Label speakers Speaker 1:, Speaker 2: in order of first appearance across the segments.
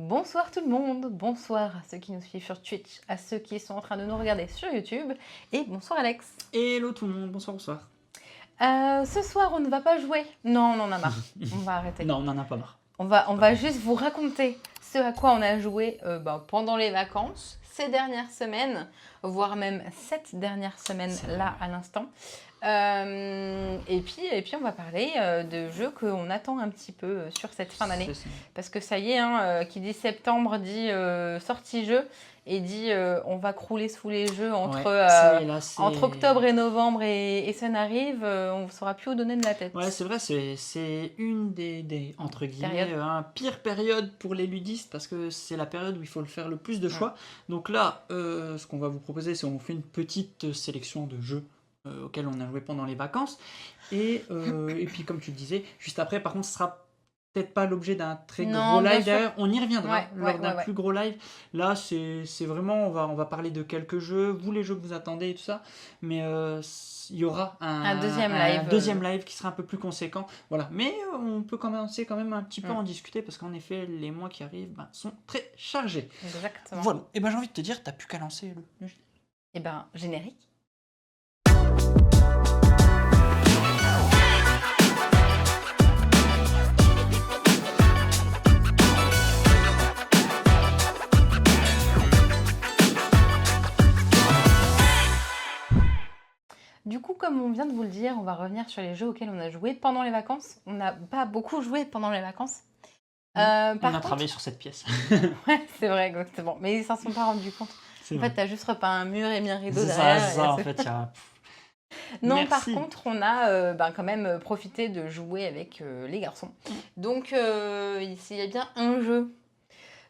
Speaker 1: Bonsoir tout le monde, bonsoir à ceux qui nous suivent sur Twitch, à ceux qui sont en train de nous regarder sur YouTube, et bonsoir Alex.
Speaker 2: Hello tout le monde, bonsoir, bonsoir.
Speaker 1: Ce soir, on ne va pas jouer. Non, on en a marre. On va arrêter.
Speaker 2: Non, on en a pas marre.
Speaker 1: On va juste vous raconter ce à quoi on a joué pendant les vacances, ces dernières semaines, voire même cette dernière semaine là à l'instant. Et puis on va parler de jeux qu'on attend un petit peu sur cette fin d'année. Parce que ça y est, qui dit septembre dit sortie jeu et dit on va crouler sous les jeux entre octobre et novembre et ça n'arrive, on ne saura plus où donner de la tête.
Speaker 2: Ouais, c'est vrai, c'est une des entre guillemets, pire période pour les ludistes parce que c'est la période où il faut faire le plus de choix. Donc là, ce qu'on va vous proposer, c'est on fait une petite sélection de jeux auxquels on a joué pendant les vacances. Et puis, comme tu le disais, juste après, par contre, ce sera peut-être pas l'objet d'un très gros live. D'ailleurs, on y reviendra lors d'un plus gros live. Là, c'est vraiment, on va parler de quelques jeux, vous les jeux que vous attendez et tout ça. Mais il y aura un deuxième live qui sera un peu plus conséquent. Voilà. Mais on peut commencer quand même un petit peu à en discuter parce qu'en effet, les mois qui arrivent sont très chargés.
Speaker 1: Exactement.
Speaker 2: Voilà. Et ben j'ai envie de te dire, t'as plus qu'à lancer le jeu.
Speaker 1: Et ben, générique. Du coup, comme on vient de vous le dire, on va revenir sur les jeux auxquels on a joué pendant les vacances. On n'a pas beaucoup joué pendant les vacances.
Speaker 2: On a travaillé sur cette pièce.
Speaker 1: Ouais, c'est vrai, exactement. Mais ils s'en sont pas rendus compte. En fait, t'as juste repeint un mur et mis un rideau derrière.
Speaker 2: C'est ça, en fait.
Speaker 1: Non,
Speaker 2: Merci.
Speaker 1: par contre, on a quand même profité de jouer avec les garçons. Donc, ici, il y a bien un jeu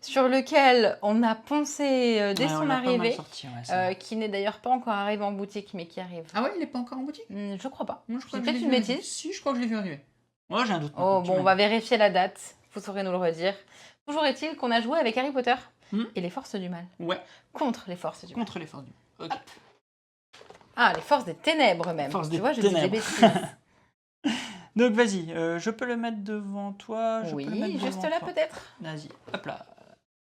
Speaker 1: sur lequel on a poncé dès son arrivée, qui n'est d'ailleurs pas encore arrivé en boutique, mais qui arrive.
Speaker 2: Ah ouais, il n'est pas encore en boutique?
Speaker 1: Je crois pas.
Speaker 2: C'est
Speaker 1: peut-être une bêtise.
Speaker 2: Si, je crois que je l'ai vu arriver. Moi, j'ai un doute.
Speaker 1: Oh, bon, on va vérifier la date. Vous saurez nous le redire. Toujours est-il qu'on a joué avec Harry Potter et les forces du mal.
Speaker 2: Ouais.
Speaker 1: Contre les forces du mal.
Speaker 2: Contre les forces du mal. Ok.
Speaker 1: Ah, les forces des ténèbres même.
Speaker 2: Tu
Speaker 1: vois, je dis des bêtises.
Speaker 2: Donc vas-y, je peux le mettre devant toi.
Speaker 1: Oui, juste là peut-être.
Speaker 2: Vas-y, hop là.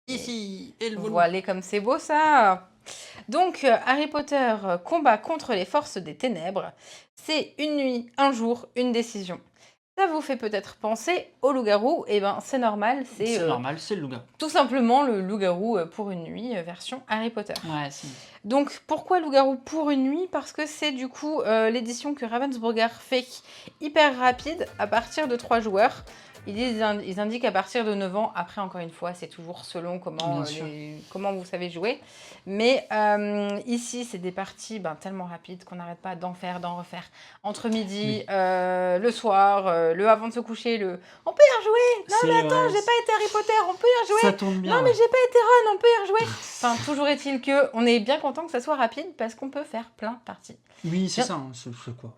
Speaker 2: Ici, et le volume.
Speaker 1: Voilà comme c'est beau ça. Donc, Harry Potter, combat contre les forces des ténèbres. C'est une nuit, un jour, une décision. Ça vous fait peut-être penser au loup-garou. Eh ben, c'est normal.
Speaker 2: C'est normal, c'est le loup-garou.
Speaker 1: Tout simplement le loup-garou pour une nuit, version Harry Potter.
Speaker 2: Ouais, c'est...
Speaker 1: Donc, pourquoi loup-garou pour une nuit? Parce que c'est du coup l'édition que Ravensburger fait hyper rapide à partir de 3 joueurs. Ils indiquent à partir de 9 ans. Après, encore une fois, c'est toujours selon comment vous savez jouer. Mais ici, c'est des parties tellement rapides qu'on n'arrête pas d'en faire, d'en refaire. Entre midi, le soir, le avant de se coucher, le « On peut y rejouer !»« Non, mais attends, j'ai pas été Harry Potter, on peut y rejouer !»
Speaker 2: Ça tourne bien.
Speaker 1: « Non, mais j'ai pas été Ron, on peut y rejouer !» Enfin, toujours est-il qu'on est bien content que ça soit rapide parce qu'on peut faire plein de parties.
Speaker 2: Oui, c'est ça. C'est quoi?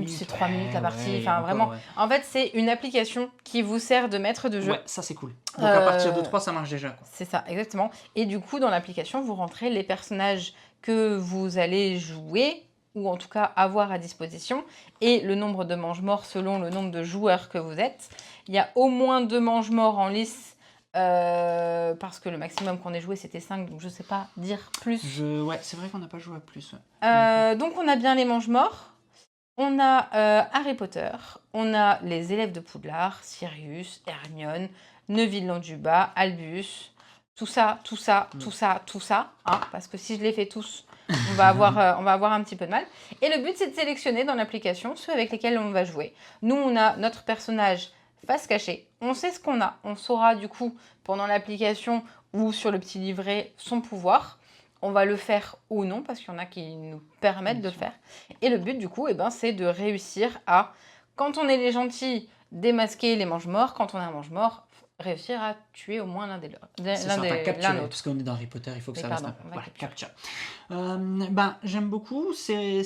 Speaker 1: C'est 3 minutes la partie, enfin vraiment. En fait, c'est une application qui vous sert de maître de jeu.
Speaker 2: Ouais, ça c'est cool. Donc à partir de 3, ça marche déjà.
Speaker 1: C'est ça, exactement. Et du coup, dans l'application, vous rentrez les personnages que vous allez jouer, ou en tout cas avoir à disposition, et le nombre de mange-morts selon le nombre de joueurs que vous êtes. Il y a au moins 2 mange-morts en lice, parce que le maximum qu'on ait joué c'était 5, donc je sais pas dire plus.
Speaker 2: Ouais, c'est vrai qu'on n'a pas joué à plus.
Speaker 1: Donc on a bien les mange-morts. On a Harry Potter, on a les élèves de Poudlard, Sirius, Hermione, Neville Londubat, Albus, tout ça, parce que si je les fais tous, on va avoir un petit peu de mal. Et le but, c'est de sélectionner dans l'application ceux avec lesquels on va jouer. Nous, on a notre personnage face cachée, on sait ce qu'on a, on saura du coup pendant l'application ou sur le petit livret son pouvoir. On va le faire ou non, parce qu'il y en a qui nous permettent de le faire. Et le but, du coup, c'est de réussir à, quand on est les gentils, démasquer les mange-morts. Quand on a un mange-mort, réussir à tuer au moins l'un des
Speaker 2: capturer, parce qu'on est dans Harry Potter, il faut que ça reste un peu. Voilà, capture. J'aime beaucoup, c'est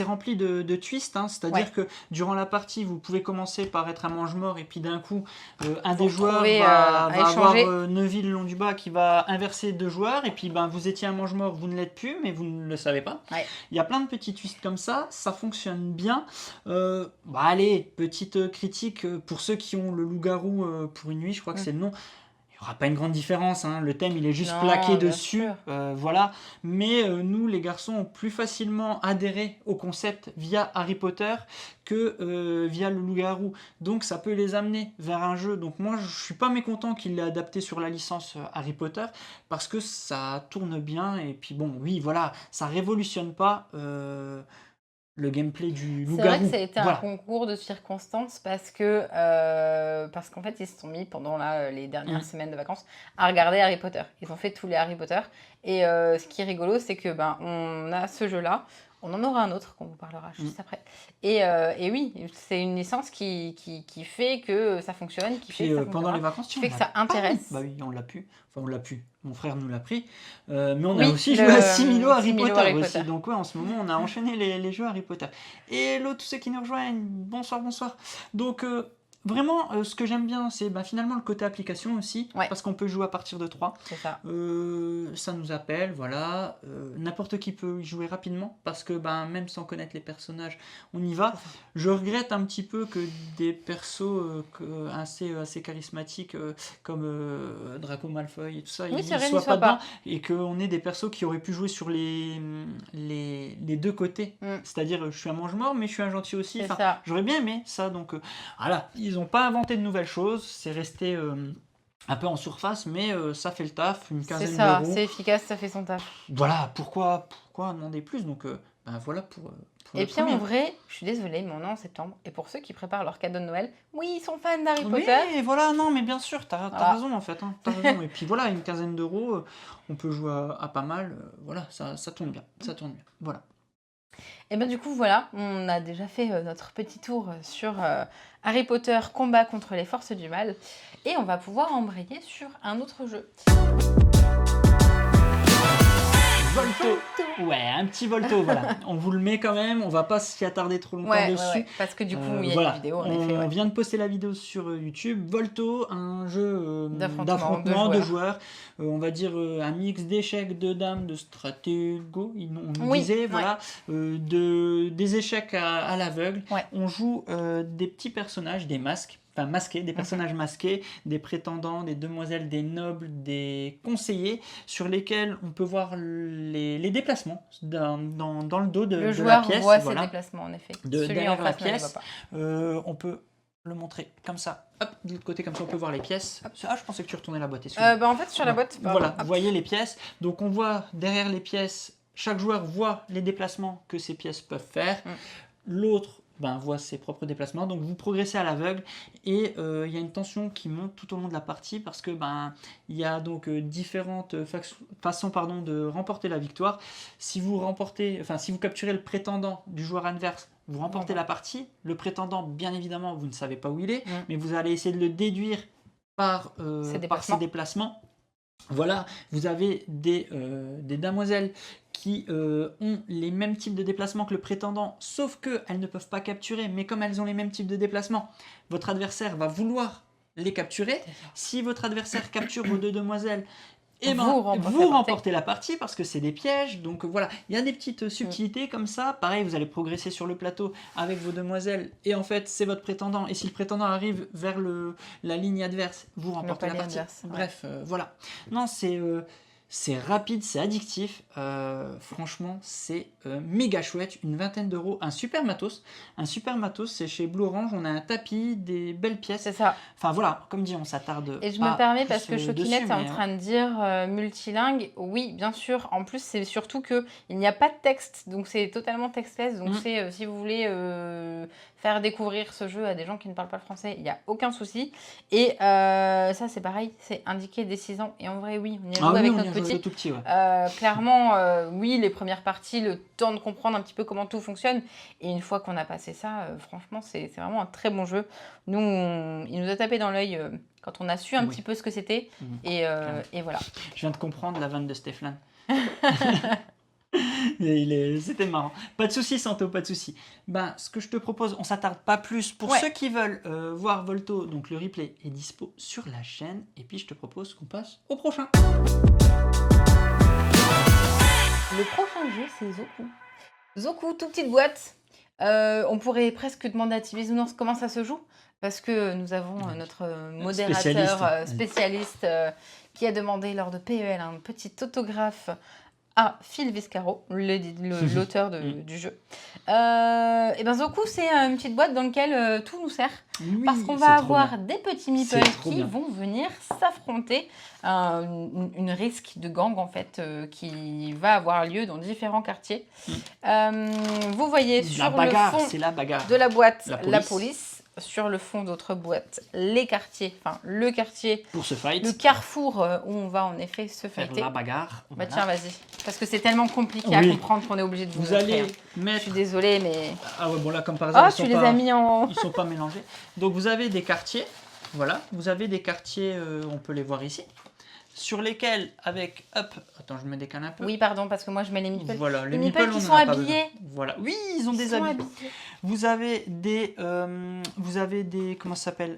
Speaker 2: rempli de twists, c'est-à-dire que durant la partie, vous pouvez commencer par être un mange-mort et puis d'un coup, un des joueurs va avoir Neville Londubat qui va inverser 2 joueurs et puis vous étiez un mange-mort, vous ne l'êtes plus, mais vous ne le savez pas. Ouais. Il y a plein de petits twists comme ça fonctionne bien. Allez, petite critique pour ceux qui ont le loup-garou pour une nuit, je crois que c'est le nom. Il n'y aura pas une grande différence, hein. Le thème il est juste
Speaker 1: Non,
Speaker 2: plaqué
Speaker 1: bien
Speaker 2: dessus,
Speaker 1: sûr.
Speaker 2: voilà. Mais nous, les garçons, ont plus facilement adhéré au concept via Harry Potter que via le loup-garou. Donc ça peut les amener vers un jeu. Donc moi, je suis pas mécontent qu'il l'ait adapté sur la licence Harry Potter parce que ça tourne bien. Et puis bon, oui, voilà, ça révolutionne pas le gameplay du
Speaker 1: C'est vrai que
Speaker 2: loup-garou.
Speaker 1: ça a été un
Speaker 2: Voilà.
Speaker 1: concours de circonstances parce qu'en fait, ils se sont mis pendant les dernières semaines de vacances à regarder Harry Potter. Ils ont fait tous les Harry Potter. Et ce qui est rigolo, c'est que on a ce jeu-là. On en aura un autre qu'on vous parlera juste après. Et oui, c'est une licence qui fait que ça fonctionne, qui fait
Speaker 2: Puis
Speaker 1: que ça
Speaker 2: pendant les
Speaker 1: fonctionnera,
Speaker 2: vacances,
Speaker 1: qui
Speaker 2: tiens,
Speaker 1: fait
Speaker 2: on
Speaker 1: que
Speaker 2: l'a
Speaker 1: ça
Speaker 2: pas
Speaker 1: intéresse.
Speaker 2: mis. Bah oui, on l'a pu. Enfin, on l'a pu. Mon frère nous l'a pris. Mais on a
Speaker 1: Oui,
Speaker 2: aussi
Speaker 1: le
Speaker 2: joué à Similo Harry
Speaker 1: 6000
Speaker 2: Potter
Speaker 1: Harry
Speaker 2: aussi.
Speaker 1: Potter.
Speaker 2: Donc ouais, en ce moment, on a enchaîné les jeux Harry Potter. Et là, tous ceux qui nous rejoignent, bonsoir, bonsoir. Donc vraiment, ce que j'aime bien, c'est finalement le côté application aussi.
Speaker 1: Ouais.
Speaker 2: Parce qu'on peut jouer à partir de 3.
Speaker 1: C'est ça.
Speaker 2: Ça nous appelle, voilà. N'importe qui peut y jouer rapidement. Parce que même sans connaître les personnages, on y va. Je regrette un petit peu que des persos assez charismatiques comme Draco Malfoy et tout ça,
Speaker 1: Oui,
Speaker 2: ils
Speaker 1: c'est vrai,
Speaker 2: soient
Speaker 1: n'y soient
Speaker 2: pas dedans.
Speaker 1: pas.
Speaker 2: Et qu'on ait des persos qui auraient pu jouer sur les deux côtés. C'est-à-dire, je suis un mange-mort, mais je suis un gentil aussi.
Speaker 1: C'est
Speaker 2: Enfin,
Speaker 1: ça.
Speaker 2: j'aurais bien aimé ça. Donc voilà, ils n'ont pas inventé de nouvelles choses. C'est resté un peu en surface, mais ça fait le taf, une
Speaker 1: C'est
Speaker 2: quinzaine
Speaker 1: ça,
Speaker 2: d'euros.
Speaker 1: c'est efficace, ça fait son taf.
Speaker 2: Voilà, pourquoi demander plus? Donc voilà pour
Speaker 1: Et
Speaker 2: le
Speaker 1: puis en
Speaker 2: premier.
Speaker 1: vrai, je suis désolée, mais on est en septembre. Et pour ceux qui préparent leur cadeau de Noël, oui, ils sont fans d'Harry
Speaker 2: Oui,
Speaker 1: Potter.
Speaker 2: voilà, non, mais bien sûr, t'as
Speaker 1: Voilà.
Speaker 2: raison en fait, hein, t'as raison. Et puis voilà, une quinzaine d'euros, on peut jouer à pas mal, voilà, ça tourne bien, ça tourne bien, voilà.
Speaker 1: Et du coup, voilà, on a déjà fait notre petit tour sur Harry Potter, combat contre les forces du mal. Et on va pouvoir embrayer sur un autre jeu.
Speaker 2: Volto. Ouais, un petit Volto, voilà. On vous le met quand même, on va pas s'y attarder trop longtemps dessus.
Speaker 1: Parce que du coup, il y a
Speaker 2: voilà.
Speaker 1: une vidéo, en
Speaker 2: on
Speaker 1: effet.
Speaker 2: vient de poster la vidéo sur YouTube. Volto, un jeu
Speaker 1: D'affrontement
Speaker 2: de joueurs. On va dire un mix d'échecs, de dames, de stratégo, on nous disait, voilà. Des échecs à l'aveugle.
Speaker 1: Ouais.
Speaker 2: On joue des petits personnages, des masques. Enfin, masqués, des personnages masqués, des prétendants, des demoiselles, des nobles, des conseillers, sur lesquels on peut voir les déplacements dans le dos de la pièce.
Speaker 1: Le joueur voit ses déplacements, en effet.
Speaker 2: Celui en face la pièce. On peut le montrer comme ça. Hop, de l'autre côté, comme ça, on peut voir les pièces. Ah, je pensais que tu retournais la boîte.
Speaker 1: En fait, sur la boîte...
Speaker 2: Voilà, vous voyez les pièces. Donc, on voit derrière les pièces, chaque joueur voit les déplacements que ces pièces peuvent faire. L'autre voit ses propres déplacements, donc vous progressez à l'aveugle et il y a une tension qui monte tout au long de la partie parce que il y a donc différentes façons de remporter la victoire. Si vous capturez le prétendant du joueur adverse, vous remportez la partie. Le prétendant, bien évidemment, vous ne savez pas où il est, mais vous allez essayer de le déduire par ses déplacements. Voilà, vous avez des damoiselles qui ont les mêmes types de déplacements que le prétendant, sauf qu'elles ne peuvent pas capturer, mais comme elles ont les mêmes types de déplacements, votre adversaire va vouloir les capturer. Si votre adversaire capture vos deux demoiselles, vous remportez la partie parce que c'est des pièges. Donc voilà, il y a des petites subtilités comme ça. Pareil, vous allez progresser sur le plateau avec vos demoiselles et en fait c'est votre prétendant. Et si le prétendant arrive vers la ligne adverse, vous remportez la partie. Bref, voilà. Non, c'est rapide, c'est addictif. Franchement, c'est méga chouette. Une vingtaine d'euros, un super matos. C'est chez Blue Orange. On a un tapis, des belles pièces.
Speaker 1: C'est ça.
Speaker 2: Enfin voilà, comme dit, on s'attarde.
Speaker 1: Et je me permets parce que Choquinette est en train de dire multilingue. Oui, bien sûr. En plus, c'est surtout que il n'y a pas de texte, donc c'est totalement textless. Donc c'est si vous voulez faire découvrir ce jeu à des gens qui ne parlent pas le français, il n'y a aucun souci. Et ça, c'est pareil, c'est indiqué dès 6 ans. Et en vrai, oui, on y a joué avec notre petit.
Speaker 2: Tout petit,
Speaker 1: clairement, oui, les premières parties, le temps de comprendre un petit peu comment tout fonctionne. Et une fois qu'on a passé ça, franchement, c'est vraiment un très bon jeu. Nous, il nous a tapé dans l'œil quand on a su un petit peu ce que c'était. Et voilà.
Speaker 2: Je viens de comprendre la vanne de Stéphane. C'était marrant. Pas de souci, Santo, pas de souci. Ce que je te propose, on s'attarde pas plus. Pour ceux qui veulent voir Volto, donc le replay est dispo sur la chaîne. Et puis je te propose qu'on passe au prochain.
Speaker 1: Le prochain jeu, c'est Zoku. Zoku, toute petite boîte. On pourrait presque demander à Tibisounours comment ça se joue, parce que nous avons notre modérateur spécialiste qui a demandé lors de PEL un petit autographe à Phil Viscaro, l'auteur du jeu. Et ben Zoku, c'est une petite boîte dans laquelle tout nous sert, parce qu'on va avoir des petits meeples qui vont venir s'affronter, une risque de gang en fait qui va avoir lieu dans différents quartiers. Vous voyez sur le fond de la boîte la police. Sur le fond d'autres boîtes, les quartiers, enfin le quartier,
Speaker 2: pour se fight,
Speaker 1: le carrefour où on va en effet se fighter.
Speaker 2: Faire la bagarre.
Speaker 1: Bah tiens, vas-y, parce que c'est tellement compliqué à comprendre qu'on est obligé de vous montrer.
Speaker 2: Allez mettre...
Speaker 1: Je suis désolée, mais...
Speaker 2: Ah ouais, bon là, comme par exemple,
Speaker 1: tu les as mis en...
Speaker 2: Ils sont pas mélangés. Donc vous avez des quartiers, voilà, vous avez des quartiers, on peut les voir ici, sur lesquels avec, hop, attends, je me décale un peu.
Speaker 1: Oui, pardon, parce que moi je mets les meeples.
Speaker 2: Voilà,
Speaker 1: les meeples qui sont habillés.
Speaker 2: Voilà, oui, ils ont des habits. Vous avez des, comment ça s'appelle,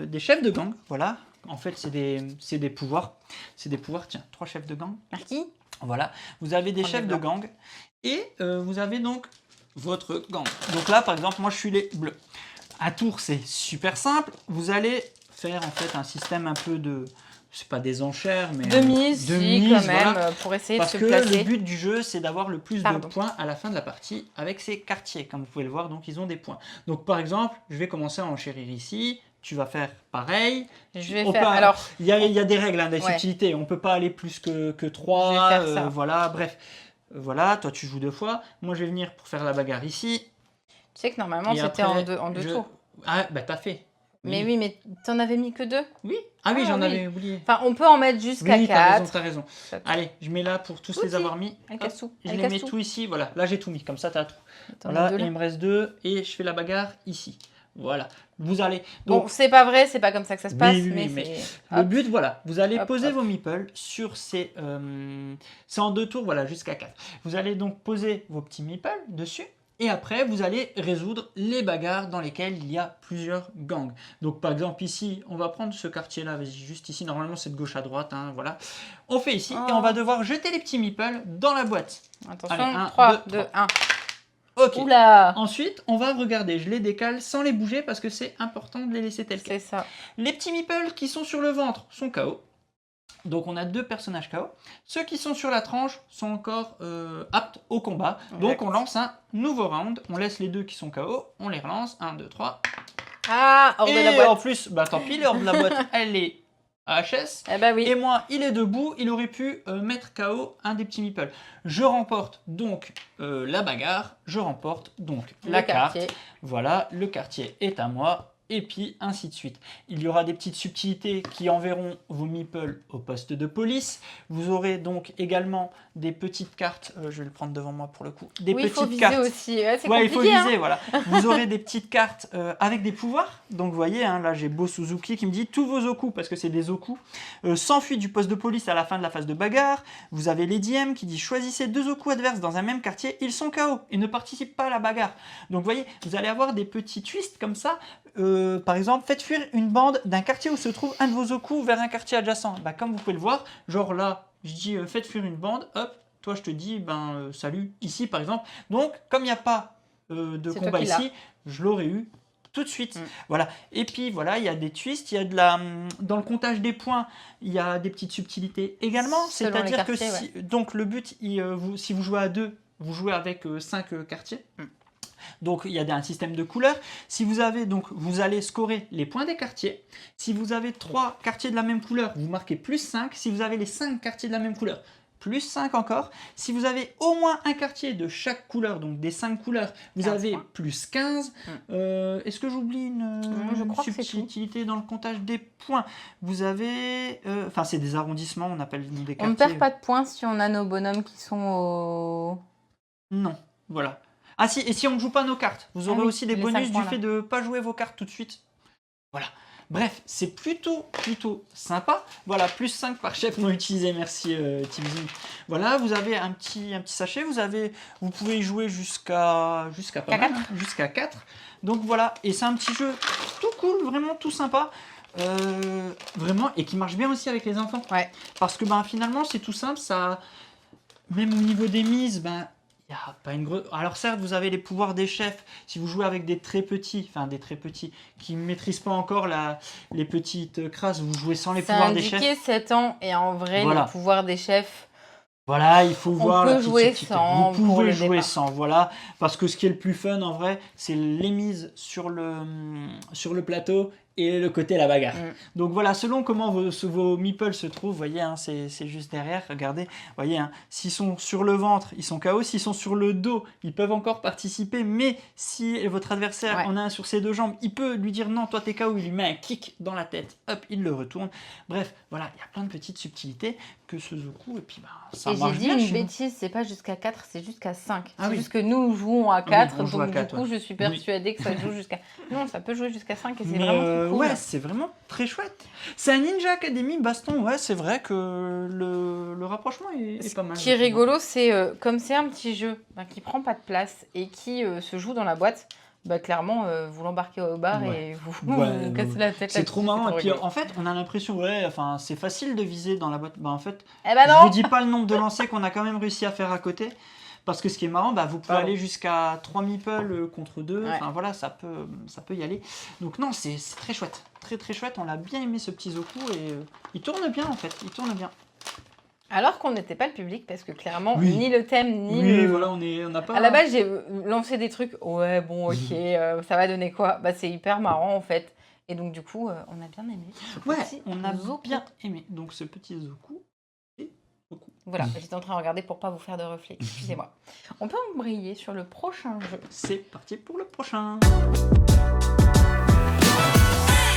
Speaker 2: des chefs de gang, voilà. En fait, c'est des pouvoirs. C'est des pouvoirs, tiens, 3 chefs de gang.
Speaker 1: Merci.
Speaker 2: Voilà, vous avez des chefs de gang et vous avez donc votre gang. Donc là, par exemple, moi je suis les bleus. À tour, c'est super simple. Vous allez faire en fait un système un peu de... C'est pas des enchères, mais...
Speaker 1: De mise, quand même,
Speaker 2: voilà.
Speaker 1: pour essayer
Speaker 2: Parce
Speaker 1: de se placer.
Speaker 2: Parce que le but du jeu, c'est d'avoir le plus de points à la fin de la partie avec ces quartiers. Comme vous pouvez le voir, donc ils ont des points. Donc par exemple, je vais commencer à enchérir ici. Tu vas faire pareil.
Speaker 1: Je vais faire... Alors...
Speaker 2: Il y a des règles, des subtilités. On ne peut pas aller plus que 3.
Speaker 1: Je vais faire ça.
Speaker 2: Voilà, bref. Voilà, toi tu joues 2 fois. Moi, je vais venir pour faire la bagarre ici.
Speaker 1: Tu sais que normalement, c'était en deux tours.
Speaker 2: Ah, bah t'as fait.
Speaker 1: Mais oui, mais t'en avais mis que 2 ?
Speaker 2: Oui. Ah oui, j'en avais oublié.
Speaker 1: Enfin, on peut en mettre jusqu'à 4.
Speaker 2: T'as raison. Allez, je mets là pour tous les avoir mis. Je les mets tout ici, voilà. Là, j'ai tout mis, comme ça, t'as tout. Voilà, il me reste 2 et je fais la bagarre ici. Voilà. Vous allez...
Speaker 1: Donc, bon, c'est pas vrai, c'est pas comme ça que ça se passe.
Speaker 2: Mais le but, voilà. Vous allez poser vos meeples sur ces... c'est en 2 tours, voilà, jusqu'à 4. Vous allez donc poser vos petits meeples dessus. Et après, vous allez résoudre les bagarres dans lesquelles il y a plusieurs gangs. Donc, par exemple, ici, on va prendre ce quartier-là, vas-y, juste ici. Normalement, c'est de gauche à droite, hein, voilà. On fait ici, et on va devoir jeter les petits meeples dans la boîte.
Speaker 1: Attention, allez, 3, 2, 1.
Speaker 2: Ok.
Speaker 1: Oula.
Speaker 2: Ensuite, on va regarder. Je les décale sans les bouger parce que c'est important de les laisser tels quels.
Speaker 1: C'est ça.
Speaker 2: Les petits meeples qui sont sur le ventre sont KO. Donc on a 2 personnages KO. Ceux qui sont sur la tranche sont encore aptes au combat. Donc on lance un nouveau round. On laisse les 2 qui sont KO. On les relance. 1, 2, 3.
Speaker 1: Ah, hors de la boîte.
Speaker 2: Et en plus, bah tant pis, hors de la boîte, elle est HS.
Speaker 1: Eh bah oui.
Speaker 2: Et moi, il est debout. Il aurait pu mettre KO un des petits meeples. Je remporte donc la bagarre. Je remporte donc la carte. Voilà, le quartier est à moi. Et puis ainsi de suite. Il y aura des petites subtilités qui enverront vos meeples au poste de police. Vous aurez donc également des petites cartes, je vais le prendre devant moi pour le coup, des petites cartes.
Speaker 1: Aussi. C'est compliqué,
Speaker 2: il faut viser, voilà. Vous aurez des petites cartes avec des pouvoirs. Donc vous voyez, hein, là j'ai Beau Suzuki qui me dit tous vos Zoku, parce que c'est des Zoku, s'enfuient du poste de police à la fin de la phase de bagarre. Vous avez Lady M qui dit choisissez 2 Zoku adverses dans un même quartier, ils sont KO et ne participent pas à la bagarre. Donc vous voyez, vous allez avoir des petits twists comme ça. Par exemple, faites fuir une bande d'un quartier où se trouve un de vos Zoku vers un quartier adjacent. Bah, comme vous pouvez le voir, genre là, je dis faites fuir une bande, hop, toi je te dis salut ici par exemple. Donc, comme il n'y a pas de combat ici, je l'aurais eu tout de suite. Voilà. Et puis voilà, il y a des twists, il y a dans le comptage des points, il y a des petites subtilités également. C'est-à-dire que donc le but, si vous jouez à 2, vous jouez avec 5 quartiers. Donc il y a un système de couleurs. Si vous avez donc, vous allez scorer les points des quartiers. Si vous avez 3 quartiers de la même couleur, vous marquez plus 5. Si vous avez les 5 quartiers de la même couleur, plus 5 encore. Si vous avez au moins un quartier de chaque couleur, donc des 5 couleurs, vous avez plus 15. Est-ce que j'oublie une subtilité dans le comptage des points? Vous avez... Enfin, c'est des arrondissements, on appelle des quartiers.
Speaker 1: On ne perd pas de points si on a nos bonhommes qui sont au...
Speaker 2: Non, voilà. Ah si, et si on ne joue pas nos cartes, vous aurez aussi des bonus du fait de ne pas jouer vos cartes tout de suite. Voilà. Bref, c'est plutôt sympa. Voilà, plus 5 par chef non utilisé, merci Tibizou. Voilà, vous avez un petit sachet, vous pouvez y jouer jusqu'à 4. Donc voilà, et c'est un petit jeu tout cool, vraiment tout sympa. Vraiment, et qui marche bien aussi avec les enfants.
Speaker 1: Ouais.
Speaker 2: Parce que finalement, c'est tout simple, ça, même au niveau des mises, Il n'y a pas une grosse... Alors certes, vous avez les pouvoirs des chefs. Si vous jouez avec des très petits, qui ne maîtrisent pas encore les petites crasses, vous jouez sans les pouvoirs des chefs.
Speaker 1: C'est indiqué 7 ans, et en vrai,
Speaker 2: Voilà.
Speaker 1: les pouvoirs des chefs...
Speaker 2: Voilà, il faut voir la
Speaker 1: peut
Speaker 2: petite
Speaker 1: jouer
Speaker 2: subtilité.
Speaker 1: sans
Speaker 2: Vous
Speaker 1: pour
Speaker 2: pouvez
Speaker 1: le
Speaker 2: jouer
Speaker 1: départ.
Speaker 2: sans, voilà. Parce que ce qui est le plus fun, en vrai, c'est les mises sur le plateau et le côté la bagarre. Donc voilà, selon comment vos meeples se trouvent, vous voyez, hein, c'est juste derrière, regardez, vous voyez, hein, s'ils sont sur le ventre, ils sont KO, s'ils sont sur le dos, ils peuvent encore participer, mais si votre adversaire en a un sur ses 2 jambes, il peut lui dire non, toi t'es KO, il lui met un kick dans la tête, hop, il le retourne. Bref, voilà, il y a plein de petites subtilités que Sudoku, et puis bah, ça marche bien.
Speaker 1: Et j'ai dit une bêtise, c'est pas jusqu'à 4, c'est jusqu'à 5.
Speaker 2: Ah
Speaker 1: C'est
Speaker 2: oui.
Speaker 1: juste que nous jouons à 4,
Speaker 2: on joue à
Speaker 1: donc
Speaker 2: 4,
Speaker 1: du coup, je suis persuadée que ça joue jusqu'à... Non, ça peut jouer jusqu'à 5 et c'est vraiment très cool.
Speaker 2: Ouais, c'est vraiment très chouette. C'est un Ninja Academy baston, ouais, c'est vrai que le rapprochement est pas mal.
Speaker 1: Ce qui est rigolo, c'est comme c'est un petit jeu qui prend pas de place et qui se joue dans la boîte, bah clairement, vous l'embarquez au bar et vous cassez la tête.
Speaker 2: C'est trop marrant. Et puis en fait, on a l'impression, c'est facile de viser dans la boîte. Bah en fait,
Speaker 1: eh ben
Speaker 2: je vous dis pas le nombre de lancers qu'on a quand même réussi à faire à côté. Parce que ce qui est marrant, vous pouvez aller jusqu'à 3 meeples contre 2.
Speaker 1: Ouais.
Speaker 2: Enfin voilà, ça peut y aller. Donc non, c'est très chouette. Très très chouette. On l'a bien aimé ce petit Zoku et il tourne bien en fait. Il tourne bien.
Speaker 1: Alors qu'on n'était pas le public parce que clairement, ni le thème, ni le...
Speaker 2: voilà, on n'a pas...
Speaker 1: À la base, j'ai lancé des trucs. Ouais, bon, ok, ça va donner quoi? Bah c'est hyper marrant en fait. Et donc du coup, on a bien aimé.
Speaker 2: On a bien aimé. Donc ce petit Zoku.
Speaker 1: Voilà, j'étais en train de regarder pour pas vous faire de reflets, excusez-moi. On peut embrayer sur le prochain jeu.
Speaker 2: C'est parti pour le prochain.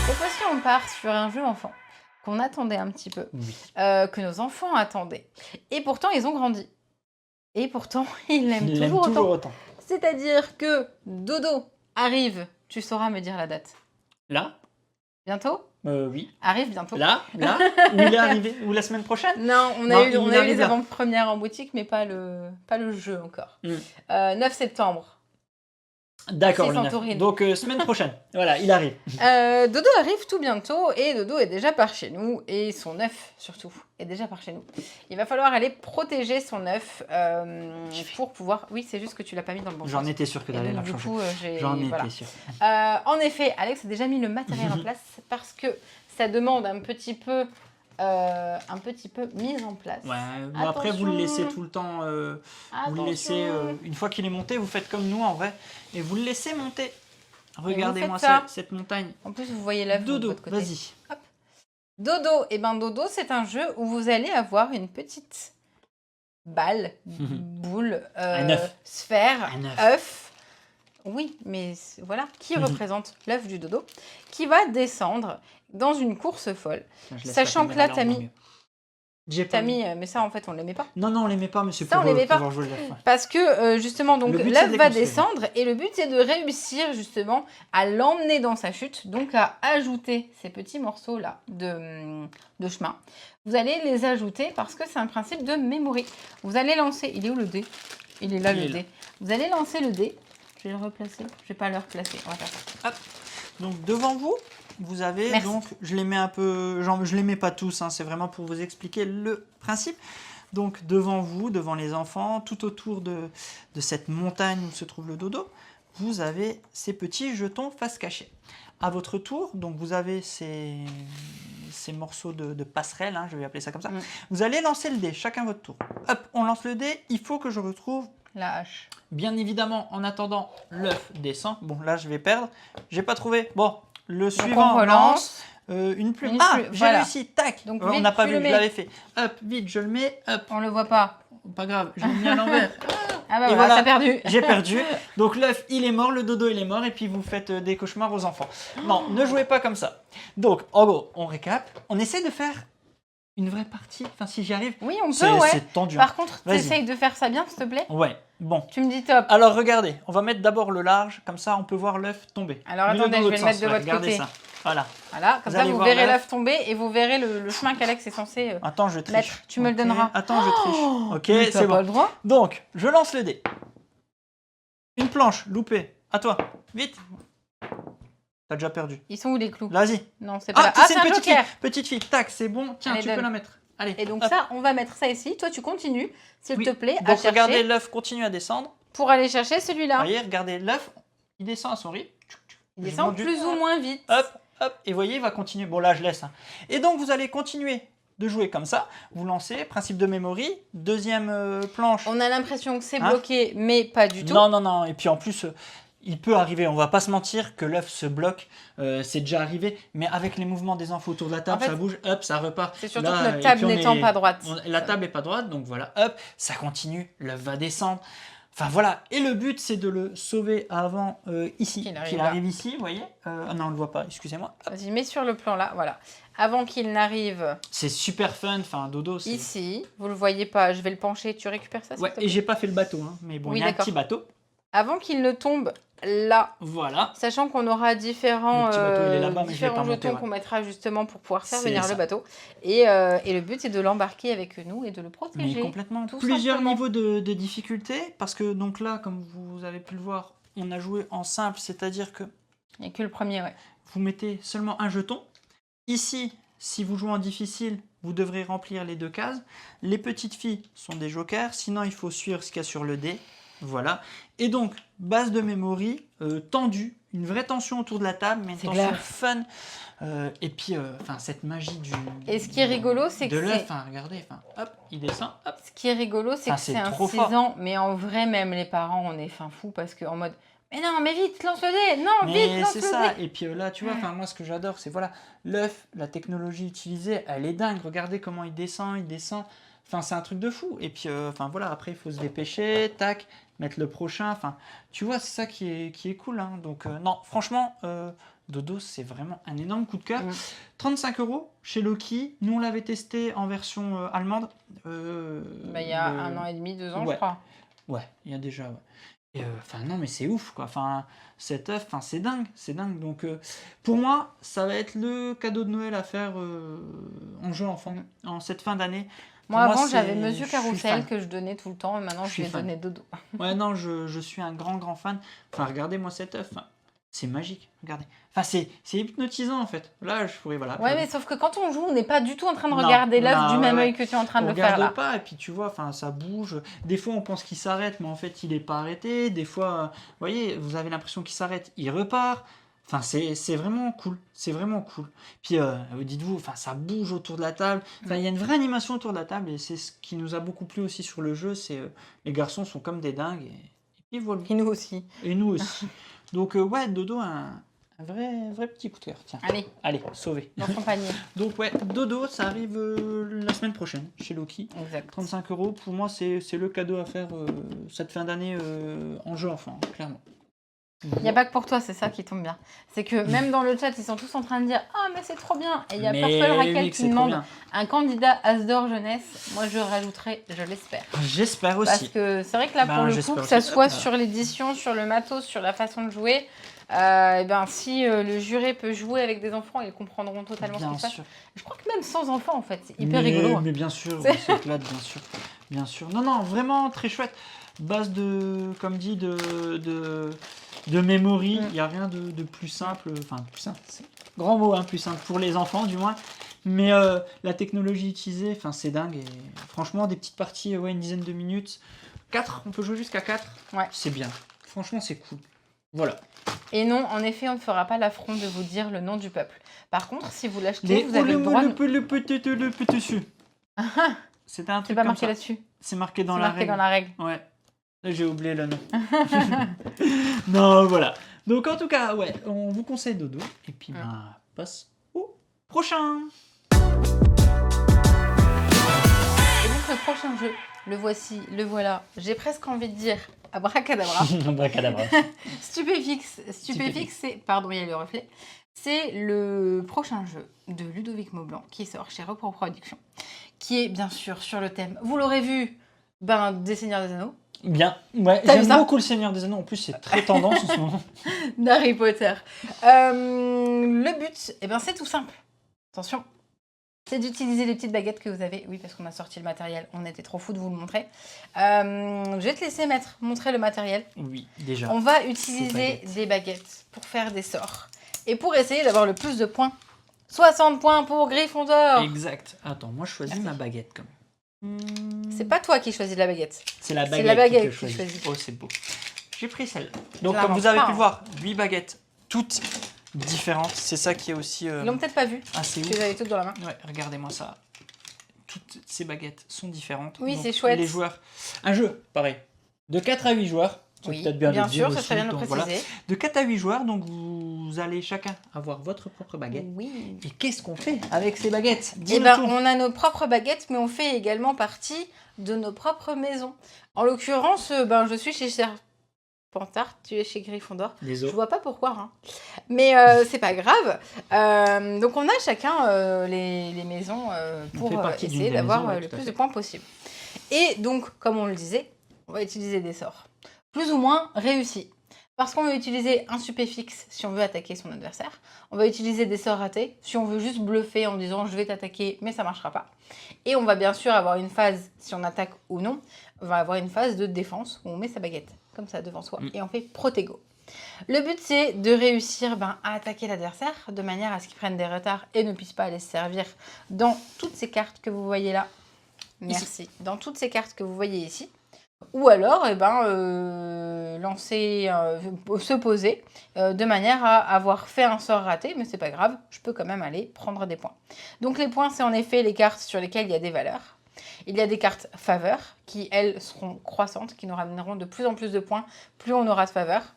Speaker 1: Cette fois-ci, on part sur un jeu enfant qu'on attendait un petit peu, que nos enfants attendaient. Et pourtant, ils ont grandi. Et pourtant, ils l'aiment toujours autant. C'est-à-dire que Dodo arrive, tu sauras me dire la date.
Speaker 2: Là?
Speaker 1: Bientôt?
Speaker 2: Oui.
Speaker 1: Arrive bientôt.
Speaker 2: Là où il est arrivé? Ou la semaine prochaine?
Speaker 1: Non, on a eu les avant-premières en boutique, mais pas le jeu encore. 9 septembre.
Speaker 2: D'accord, donc semaine prochaine. Voilà, il arrive.
Speaker 1: Dodo arrive tout bientôt et Dodo est déjà par chez nous et son œuf surtout est déjà par chez nous. Il va falloir aller protéger son œuf pour pouvoir... Oui, c'est juste que tu l'as pas mis dans le bon sens.
Speaker 2: J'en étais sûr que d'aller la changer.
Speaker 1: Du coup,
Speaker 2: j'en étais sûr.
Speaker 1: En effet, Alex a déjà mis le matériel en place parce que ça demande un petit peu mise en place.
Speaker 2: Ouais, bon, après vous le laissez tout le temps, vous le laissez, une fois qu'il est monté, vous faites comme nous en vrai, et vous le laissez monter. Regardez-moi cette montagne.
Speaker 1: En plus, vous voyez l'œuf de
Speaker 2: Dodo,
Speaker 1: votre côté.
Speaker 2: vas-y.
Speaker 1: Dodo, Dodo, c'est un jeu où vous allez avoir une petite balle, boule, sphère, œuf. Oui, mais voilà, qui représente l'œuf du Dodo, qui va descendre dans une course folle. Sachant que là, t'as mis... mais ça, en fait, on ne l'aimait pas.
Speaker 2: Non, on ne l'aimait pas, mais c'est
Speaker 1: pour
Speaker 2: pouvoir jouer l'œuf.
Speaker 1: Parce que, justement, donc l'œuf va descendre, et le but, c'est de réussir, justement, à l'emmener dans sa chute, donc à ajouter ces petits morceaux-là de chemin. Vous allez les ajouter parce que c'est un principe de memory. Vous allez lancer... Il est où le dé? Il est là, le dé. Vous allez lancer le dé. Je vais le replacer. Je ne vais pas le replacer. On va faire ça.
Speaker 2: Hop. Donc, devant vous, vous avez...
Speaker 1: Merci.
Speaker 2: Donc, je les mets un peu... Genre, je les mets pas tous, hein, c'est vraiment pour vous expliquer le principe. Donc, devant vous, devant les enfants, tout autour de cette montagne où se trouve le Dodo, vous avez ces petits jetons face cachée. À votre tour, donc vous avez ces morceaux de passerelle, hein, je vais appeler ça comme ça. Vous allez lancer le dé, chacun votre tour. Hop, on lance le dé, il faut que je retrouve...
Speaker 1: La hache.
Speaker 2: Bien évidemment, en attendant, l'œuf descend. Bon, là, je vais perdre. J'ai pas trouvé. Bon, le suivant,
Speaker 1: on relance.
Speaker 2: Une plume. J'ai
Speaker 1: voilà.
Speaker 2: réussi. Tac.
Speaker 1: Donc,
Speaker 2: on n'a pas vu, je l'avais fait. Hop, vite, je le mets. Hop.
Speaker 1: On le voit pas.
Speaker 2: Pas grave, je l'ai mis à l'envers.
Speaker 1: Ah bah voilà, t'as perdu.
Speaker 2: J'ai perdu. Donc l'œuf, il est mort, le Dodo, il est mort, et puis vous faites des cauchemars aux enfants. Non, ne jouez pas comme ça. Donc, en gros, on récap. On essaie de faire une vraie partie. Enfin, si j'y arrive.
Speaker 1: Oui, on peut, ouais.
Speaker 2: C'est tendu.
Speaker 1: Par contre, tu essayes de faire ça bien, s'il te plaît.
Speaker 2: Ouais, bon.
Speaker 1: Tu me dis top.
Speaker 2: Alors, regardez, on va mettre d'abord le large, comme ça, on peut voir l'œuf tomber.
Speaker 1: Alors, attendez, je vais le mettre de votre
Speaker 2: regardez
Speaker 1: côté.
Speaker 2: Ça. Voilà.
Speaker 1: Voilà, comme ça, vous verrez l'œuf tomber et vous verrez le chemin qu'Alex est censé
Speaker 2: Attends, je triche.
Speaker 1: mettre. Tu me le donneras.
Speaker 2: Attends, je triche. Ok, c'est bon.
Speaker 1: Pas le droit.
Speaker 2: Donc, je lance le dé. Une planche, loupée. À toi. Vite. T'as déjà perdu.
Speaker 1: Ils sont où les clous?
Speaker 2: Vas-y.
Speaker 1: Non, c'est pas là.
Speaker 2: C'est une petite fille. Petite fille. Tac, c'est bon. Tiens,
Speaker 1: Allez,
Speaker 2: tu peux la mettre. Allez.
Speaker 1: Et donc
Speaker 2: hop.
Speaker 1: ça, on va mettre ça ici. Toi, tu continues, s'il
Speaker 2: Oui.
Speaker 1: te plaît, à
Speaker 2: Donc
Speaker 1: chercher
Speaker 2: regardez, l'œuf continue à descendre.
Speaker 1: pour aller chercher celui-là.
Speaker 2: Vous voyez, regardez, l'œuf, il descend à son rythme.
Speaker 1: Il
Speaker 2: Je
Speaker 1: descend
Speaker 2: monte
Speaker 1: plus
Speaker 2: juste-
Speaker 1: ou moins vite.
Speaker 2: Hop, hop, et vous voyez, il va continuer. Bon, là, je laisse. Hein. Et donc, vous allez continuer de jouer comme ça. Vous lancez, principe de memory, deuxième planche.
Speaker 1: On a l'impression que c'est
Speaker 2: Hein
Speaker 1: bloqué, mais pas du tout.
Speaker 2: Non, non, non. Et puis en plus, il peut arriver, on va pas se mentir, que l'œuf se bloque. C'est déjà arrivé. Mais avec les mouvements des enfants autour de la table,
Speaker 1: En fait,
Speaker 2: ça bouge, hop, ça repart.
Speaker 1: C'est surtout
Speaker 2: Là,
Speaker 1: que notre
Speaker 2: et
Speaker 1: table
Speaker 2: puis on
Speaker 1: n'étant
Speaker 2: est-
Speaker 1: pas droite.
Speaker 2: La table n'est pas droite, donc voilà, hop, ça continue, l'œuf va descendre. Enfin voilà, et le but c'est de le sauver avant ici,
Speaker 1: Qu'il arrive
Speaker 2: qu'il
Speaker 1: là.
Speaker 2: arrive ici, vous voyez. Non, on le voit pas, excusez-moi. Hop.
Speaker 1: Vas-y, mets sur le plan là, voilà. Avant qu'il n'arrive
Speaker 2: C'est super fun, enfin Dodo, c'est...
Speaker 1: ici, vous le voyez pas, je vais le pencher, tu récupères ça s'il
Speaker 2: Ouais,
Speaker 1: te
Speaker 2: et
Speaker 1: plaît
Speaker 2: j'ai pas fait le bateau, hein, mais bon,
Speaker 1: Oui,
Speaker 2: il y a un
Speaker 1: d'accord.
Speaker 2: petit bateau.
Speaker 1: Avant qu'il ne tombe là,
Speaker 2: Voilà.
Speaker 1: sachant qu'on aura différents,
Speaker 2: Le petit bateau, il est là-bas, mais je l'ai
Speaker 1: différents
Speaker 2: pas monté,
Speaker 1: jetons
Speaker 2: ouais.
Speaker 1: qu'on mettra justement pour pouvoir faire
Speaker 2: C'est
Speaker 1: venir
Speaker 2: ça.
Speaker 1: le bateau. Et le but, c'est de l'embarquer avec nous et de le
Speaker 2: Mais
Speaker 1: protéger.
Speaker 2: complètement.
Speaker 1: tout
Speaker 2: Plusieurs
Speaker 1: simplement.
Speaker 2: niveaux de difficulté, parce que donc là, comme vous avez pu le voir, on a joué en simple, c'est-à-dire que
Speaker 1: Il n'y a que le premier, ouais.
Speaker 2: vous mettez seulement un jeton. Ici, si vous jouez en difficile, vous devrez remplir les 2 cases. Les petites filles sont des jokers, sinon il faut suivre ce qu'il y a sur le dé. Voilà. Et donc, base de memory, tendue, une vraie tension autour de la table, mais une
Speaker 1: C'est
Speaker 2: tension
Speaker 1: clair.
Speaker 2: fun. Et puis, cette magie du...
Speaker 1: Et ce qui est rigolo, c'est
Speaker 2: de
Speaker 1: que
Speaker 2: l'œuf,
Speaker 1: c'est-
Speaker 2: hein, regardez, hop, il descend, hop.
Speaker 1: Ce qui est rigolo, c'est
Speaker 2: Ah,
Speaker 1: que
Speaker 2: c'est
Speaker 1: c'est un
Speaker 2: trop
Speaker 1: 6
Speaker 2: fort.
Speaker 1: ans, mais en vrai, même les parents, on est fin fou parce qu'en mode mais non, mais vite, lance le dé, non, vite,
Speaker 2: Mais
Speaker 1: lance
Speaker 2: c'est
Speaker 1: le
Speaker 2: ça,
Speaker 1: dé.
Speaker 2: et puis là, tu vois, moi ce que j'adore, c'est voilà, l'œuf, la technologie utilisée, elle est dingue. Regardez comment il descend. Enfin, c'est un truc de fou. Et puis, voilà, après, il faut se dépêcher, tac, mettre le prochain. Enfin, tu vois, c'est ça qui est cool. Hein. Donc, non, franchement, Dodo, c'est vraiment un énorme coup de cœur. 35 € chez Loki. Nous, on l'avait testé en version allemande.
Speaker 1: Bah, il y a 1 an et demi, 2 ans,
Speaker 2: Ouais.
Speaker 1: je crois.
Speaker 2: Ouais, il y a déjà, ouais. Et non, mais c'est ouf, quoi. Enfin, cet œuf, c'est dingue, c'est dingue. Donc, pour moi, ça va être le cadeau de Noël à faire en jeu enfant, en cette fin d'année.
Speaker 1: Moi,
Speaker 2: Pour
Speaker 1: avant,
Speaker 2: c'est-
Speaker 1: j'avais
Speaker 2: je
Speaker 1: Monsieur
Speaker 2: suis
Speaker 1: Carousel
Speaker 2: fan.
Speaker 1: que je donnais tout le temps, et maintenant,
Speaker 2: Je
Speaker 1: je
Speaker 2: suis
Speaker 1: vais
Speaker 2: fan.
Speaker 1: donner Dodo.
Speaker 2: Ouais, non, je suis un grand fan. Enfin, regardez-moi cet œuf. Enfin, c'est magique, regardez. Enfin, c'est hypnotisant, en fait. Là, je pourrais, voilà.
Speaker 1: Ouais, mais sauf que quand on joue, on n'est pas du tout en train de
Speaker 2: Non,
Speaker 1: regarder l'œuf
Speaker 2: non,
Speaker 1: du
Speaker 2: ouais,
Speaker 1: même
Speaker 2: ouais.
Speaker 1: œil que tu es en train de
Speaker 2: On
Speaker 1: le faire
Speaker 2: regarde
Speaker 1: là.
Speaker 2: pas, et puis tu vois, enfin, ça bouge. Des fois, on pense qu'il s'arrête, mais en fait, il est pas arrêté. Des fois, vous voyez, vous avez l'impression qu'il s'arrête, il repart. Enfin, c'est vraiment cool. C'est vraiment cool. Puis, dites-vous, enfin, ça bouge autour de la table. Enfin, il y a une vraie animation autour de la table, et c'est ce qui nous a beaucoup plu aussi sur le jeu. C'est les garçons sont comme des dingues, et puis voilà.
Speaker 1: Et nous aussi.
Speaker 2: Et nous aussi. Donc, ouais, Dodo, un vrai petit coup de cœur. Tiens,
Speaker 1: Allez,
Speaker 2: sauvé.
Speaker 1: dans son panier.
Speaker 2: Donc, ouais, Dodo, ça arrive la semaine prochaine chez Loki.
Speaker 1: Exact.
Speaker 2: 35 €, pour moi, c'est le cadeau à faire cette fin d'année en jeu enfant, clairement.
Speaker 1: Il n'y a pas que pour toi, c'est ça qui tombe bien. C'est que même dans le chat, ils sont tous en train de dire ah, mais c'est trop bien. Et il y a Purple Raquel qui demande un candidat Asdor jeunesse. Moi, je rajouterais, je l'espère.
Speaker 2: J'espère
Speaker 1: Parce
Speaker 2: aussi.
Speaker 1: que c'est vrai que là, pour le coup, que ça soit sur l'édition, sur le matos, sur la façon de jouer, et ben, si le juré peut jouer avec des enfants, ils comprendront totalement ce qui se passe. Je crois que même sans enfants, en fait, c'est hyper rigolo. Hein.
Speaker 2: Mais bien sûr, on s'éclate, bien sûr. Bien sûr. Non, vraiment très chouette. Base de, comme dit, de memory. Il n'y a rien de plus simple. Enfin, plus simple, c'est grand mot, hein, plus simple pour les enfants, du moins. Mais la technologie utilisée, c'est dingue. Et franchement, des petites parties, ouais, une dizaine de minutes. 4, on peut jouer jusqu'à 4.
Speaker 1: Ouais.
Speaker 2: C'est bien. Franchement, c'est cool. Voilà.
Speaker 1: Et non, en effet, on ne fera pas l'affront de vous dire le nom du peuple. Par contre, si vous l'achetez, vous avez le droit...
Speaker 2: Le petit. C'était un truc
Speaker 1: C'est pas
Speaker 2: comme
Speaker 1: marqué
Speaker 2: ça.
Speaker 1: là-dessus.
Speaker 2: C'est marqué dans
Speaker 1: C'est
Speaker 2: la
Speaker 1: marqué
Speaker 2: règle.
Speaker 1: dans la règle.
Speaker 2: Ouais. Là, j'ai oublié le nom. Non, voilà. Donc, en tout cas, ouais, on vous conseille Dodo. Et puis, passe au prochain.
Speaker 1: Et donc, le prochain jeu, le voici, le voilà. J'ai presque envie de dire abracadabra.
Speaker 2: Abracadabra.
Speaker 1: Stupéfix. Stupéfix, c'est... Pardon, il y a le reflet. C'est le prochain jeu de Ludovic Maublanc qui sort chez Repro Productions, qui est bien sûr sur le thème, vous l'aurez vu, des Seigneurs des Anneaux.
Speaker 2: Bien, ouais,
Speaker 1: T'as vu
Speaker 2: j'aime
Speaker 1: ça
Speaker 2: beaucoup le Seigneur des Anneaux. En plus, c'est très tendance en ce moment.
Speaker 1: D'Harry Potter. Le but, c'est tout simple. Attention, c'est d'utiliser les petites baguettes que vous avez. Oui, parce qu'on a sorti le matériel, on était trop fous de vous le montrer. Je vais te laisser montrer le matériel.
Speaker 2: Oui, déjà.
Speaker 1: On va utiliser des baguettes pour faire des sorts. Et pour essayer d'avoir le plus de points 60 points pour Gryffondor.
Speaker 2: Exact. Attends, moi je choisis ma baguette quand même.
Speaker 1: C'est pas toi qui choisis la baguette.
Speaker 2: C'est la
Speaker 1: C'est la
Speaker 2: baguette
Speaker 1: baguette
Speaker 2: que je
Speaker 1: qui
Speaker 2: choisis.
Speaker 1: choisit.
Speaker 2: Oh, c'est beau. J'ai pris celle-là. Donc,
Speaker 1: Je
Speaker 2: comme vous
Speaker 1: l'invente
Speaker 2: avez
Speaker 1: pas,
Speaker 2: pu
Speaker 1: hein.
Speaker 2: le voir, 8 baguettes, toutes différentes. C'est ça qui est aussi
Speaker 1: Ils l'ont peut-être pas vu.
Speaker 2: assez
Speaker 1: Tu
Speaker 2: ouf.
Speaker 1: les avais toutes dans la main.
Speaker 2: Ouais, regardez-moi ça. Toutes ces baguettes sont différentes.
Speaker 1: Oui,
Speaker 2: Donc,
Speaker 1: c'est chouette.
Speaker 2: Les joueurs. Un jeu, pareil. De 4 à 8 joueurs. C'est
Speaker 1: Oui,
Speaker 2: peut-être bien de le dire
Speaker 1: sûr, ça
Speaker 2: aussi,
Speaker 1: serait bien de le
Speaker 2: donc
Speaker 1: préciser.
Speaker 2: voilà. De 4 à 8 joueurs, donc vous allez chacun avoir votre propre baguette.
Speaker 1: Oui.
Speaker 2: Et qu'est-ce qu'on fait avec ces baguettes?
Speaker 1: Eh
Speaker 2: Dis-nous
Speaker 1: ben,
Speaker 2: tout.
Speaker 1: on a nos propres baguettes, mais on fait également partie de nos propres maisons. En l'occurrence, je suis chez Serpentard, tu es chez Gryffondor. Je
Speaker 2: Désolé.
Speaker 1: vois pas pourquoi, hein. Mais c'est pas grave. Donc on a chacun les maisons
Speaker 2: On fait
Speaker 1: pour
Speaker 2: partie d'une
Speaker 1: essayer
Speaker 2: des
Speaker 1: d'avoir
Speaker 2: maisons, ouais,
Speaker 1: le
Speaker 2: tout à
Speaker 1: plus
Speaker 2: fait.
Speaker 1: de points possible. Et donc, comme on le disait, on va utiliser des sorts plus ou moins réussis. Parce qu'on va utiliser un stupéfixe si on veut attaquer son adversaire. On va utiliser des sorts ratés si on veut juste bluffer en disant je vais t'attaquer mais ça marchera pas. Et on va bien sûr avoir une phase, si on attaque ou non, on va avoir une phase de défense où on met sa baguette comme ça devant soi et on fait protego. Le but c'est de réussir à attaquer l'adversaire de manière à ce qu'il prenne des retards et ne puisse pas aller se servir dans toutes ces cartes que vous voyez là. Merci. Ici. Dans toutes ces cartes que vous voyez ici. Ou alors, se poser de manière à avoir fait un sort raté, mais c'est pas grave, je peux quand même aller prendre des points. Donc les points, c'est en effet les cartes sur lesquelles il y a des valeurs. Il y a des cartes faveur qui, elles, seront croissantes, qui nous ramèneront de plus en plus de points, plus on aura de faveur.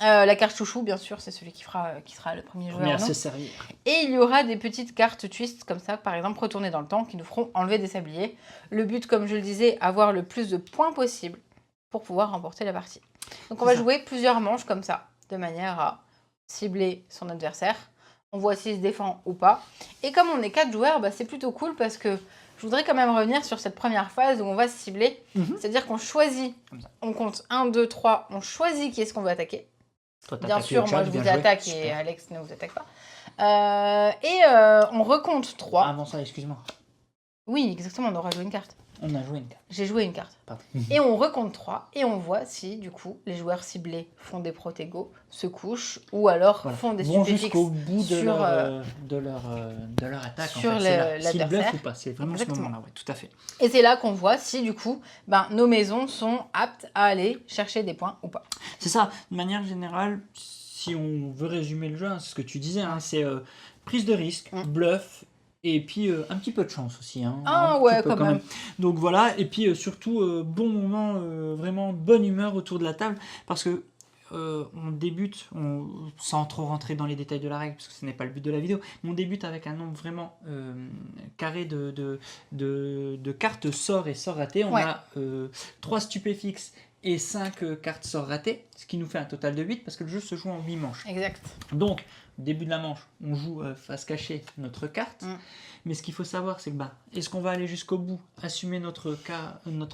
Speaker 1: La carte chouchou, bien sûr, c'est celui qui sera le premier joueur.
Speaker 2: Premier à se servir.
Speaker 1: Et il y aura des petites cartes twist comme ça, par exemple retourner dans le temps, qui nous feront enlever des sabliers. Le but, comme je le disais, avoir le plus de points possible pour pouvoir remporter la partie. Donc on va jouer plusieurs manches comme ça, de manière à cibler son adversaire. On voit s'il se défend ou pas. Et comme on est 4 joueurs, c'est plutôt cool parce que je voudrais quand même revenir sur cette première phase où on va se cibler. C'est-à-dire qu'on choisit, on compte 1, 2, 3, on choisit qui est-ce qu'on veut attaquer.
Speaker 2: Toi,
Speaker 1: bien sûr, moi je vous attaque et Alex ne vous attaque pas. On recompte 3.
Speaker 2: Avant ça, excuse-moi.
Speaker 1: Oui, exactement, on aura joué une carte.
Speaker 2: On a joué une carte.
Speaker 1: J'ai joué une carte.
Speaker 2: Pardon.
Speaker 1: Et on recompte 3 et on voit si, du coup, les joueurs ciblés font des protégos, se couchent ou alors font des stupéfixes
Speaker 2: jusqu'au bout de leur attaque.
Speaker 1: sur
Speaker 2: en fait.
Speaker 1: l'adversaire.
Speaker 2: S'ils bluffent ou pas, c'est vraiment ce moment-là, ouais, tout à fait.
Speaker 1: Et c'est là qu'on voit si, du coup, nos maisons sont aptes à aller chercher des points ou pas.
Speaker 2: C'est ça, de manière générale, si on veut résumer le jeu, c'est ce que tu disais, c'est prise de risque, bluff, et puis un petit peu de chance aussi.
Speaker 1: Quand même.
Speaker 2: Donc voilà, et puis surtout bon moment, vraiment bonne humeur autour de la table, parce que on débute, sans trop rentrer dans les détails de la règle, parce que ce n'est pas le but de la vidéo, mais on débute avec un nombre vraiment carré de cartes sorts et sorts ratés. On a 3 stupéfixes et 5 cartes sorts ratées, ce qui nous fait un total de 8, parce que le jeu se joue en 8 manches.
Speaker 1: Exact.
Speaker 2: Donc, début de la manche, on joue face cachée notre carte, mais ce qu'il faut savoir, c'est que est-ce qu'on va aller jusqu'au bout, assumer notre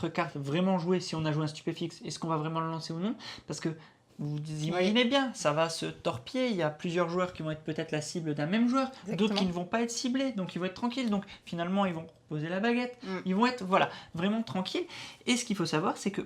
Speaker 2: carte, vraiment jouer si on a joué un stupéfixe, est-ce qu'on va vraiment le lancer ou non? Parce que vous imaginez bien, ça va se torpiller, il y a plusieurs joueurs qui vont être peut-être la cible d'un même joueur, d'autres qui ne vont pas être ciblés, donc ils vont être tranquilles, donc finalement ils vont poser la baguette, ils vont être vraiment tranquilles, et ce qu'il faut savoir, c'est que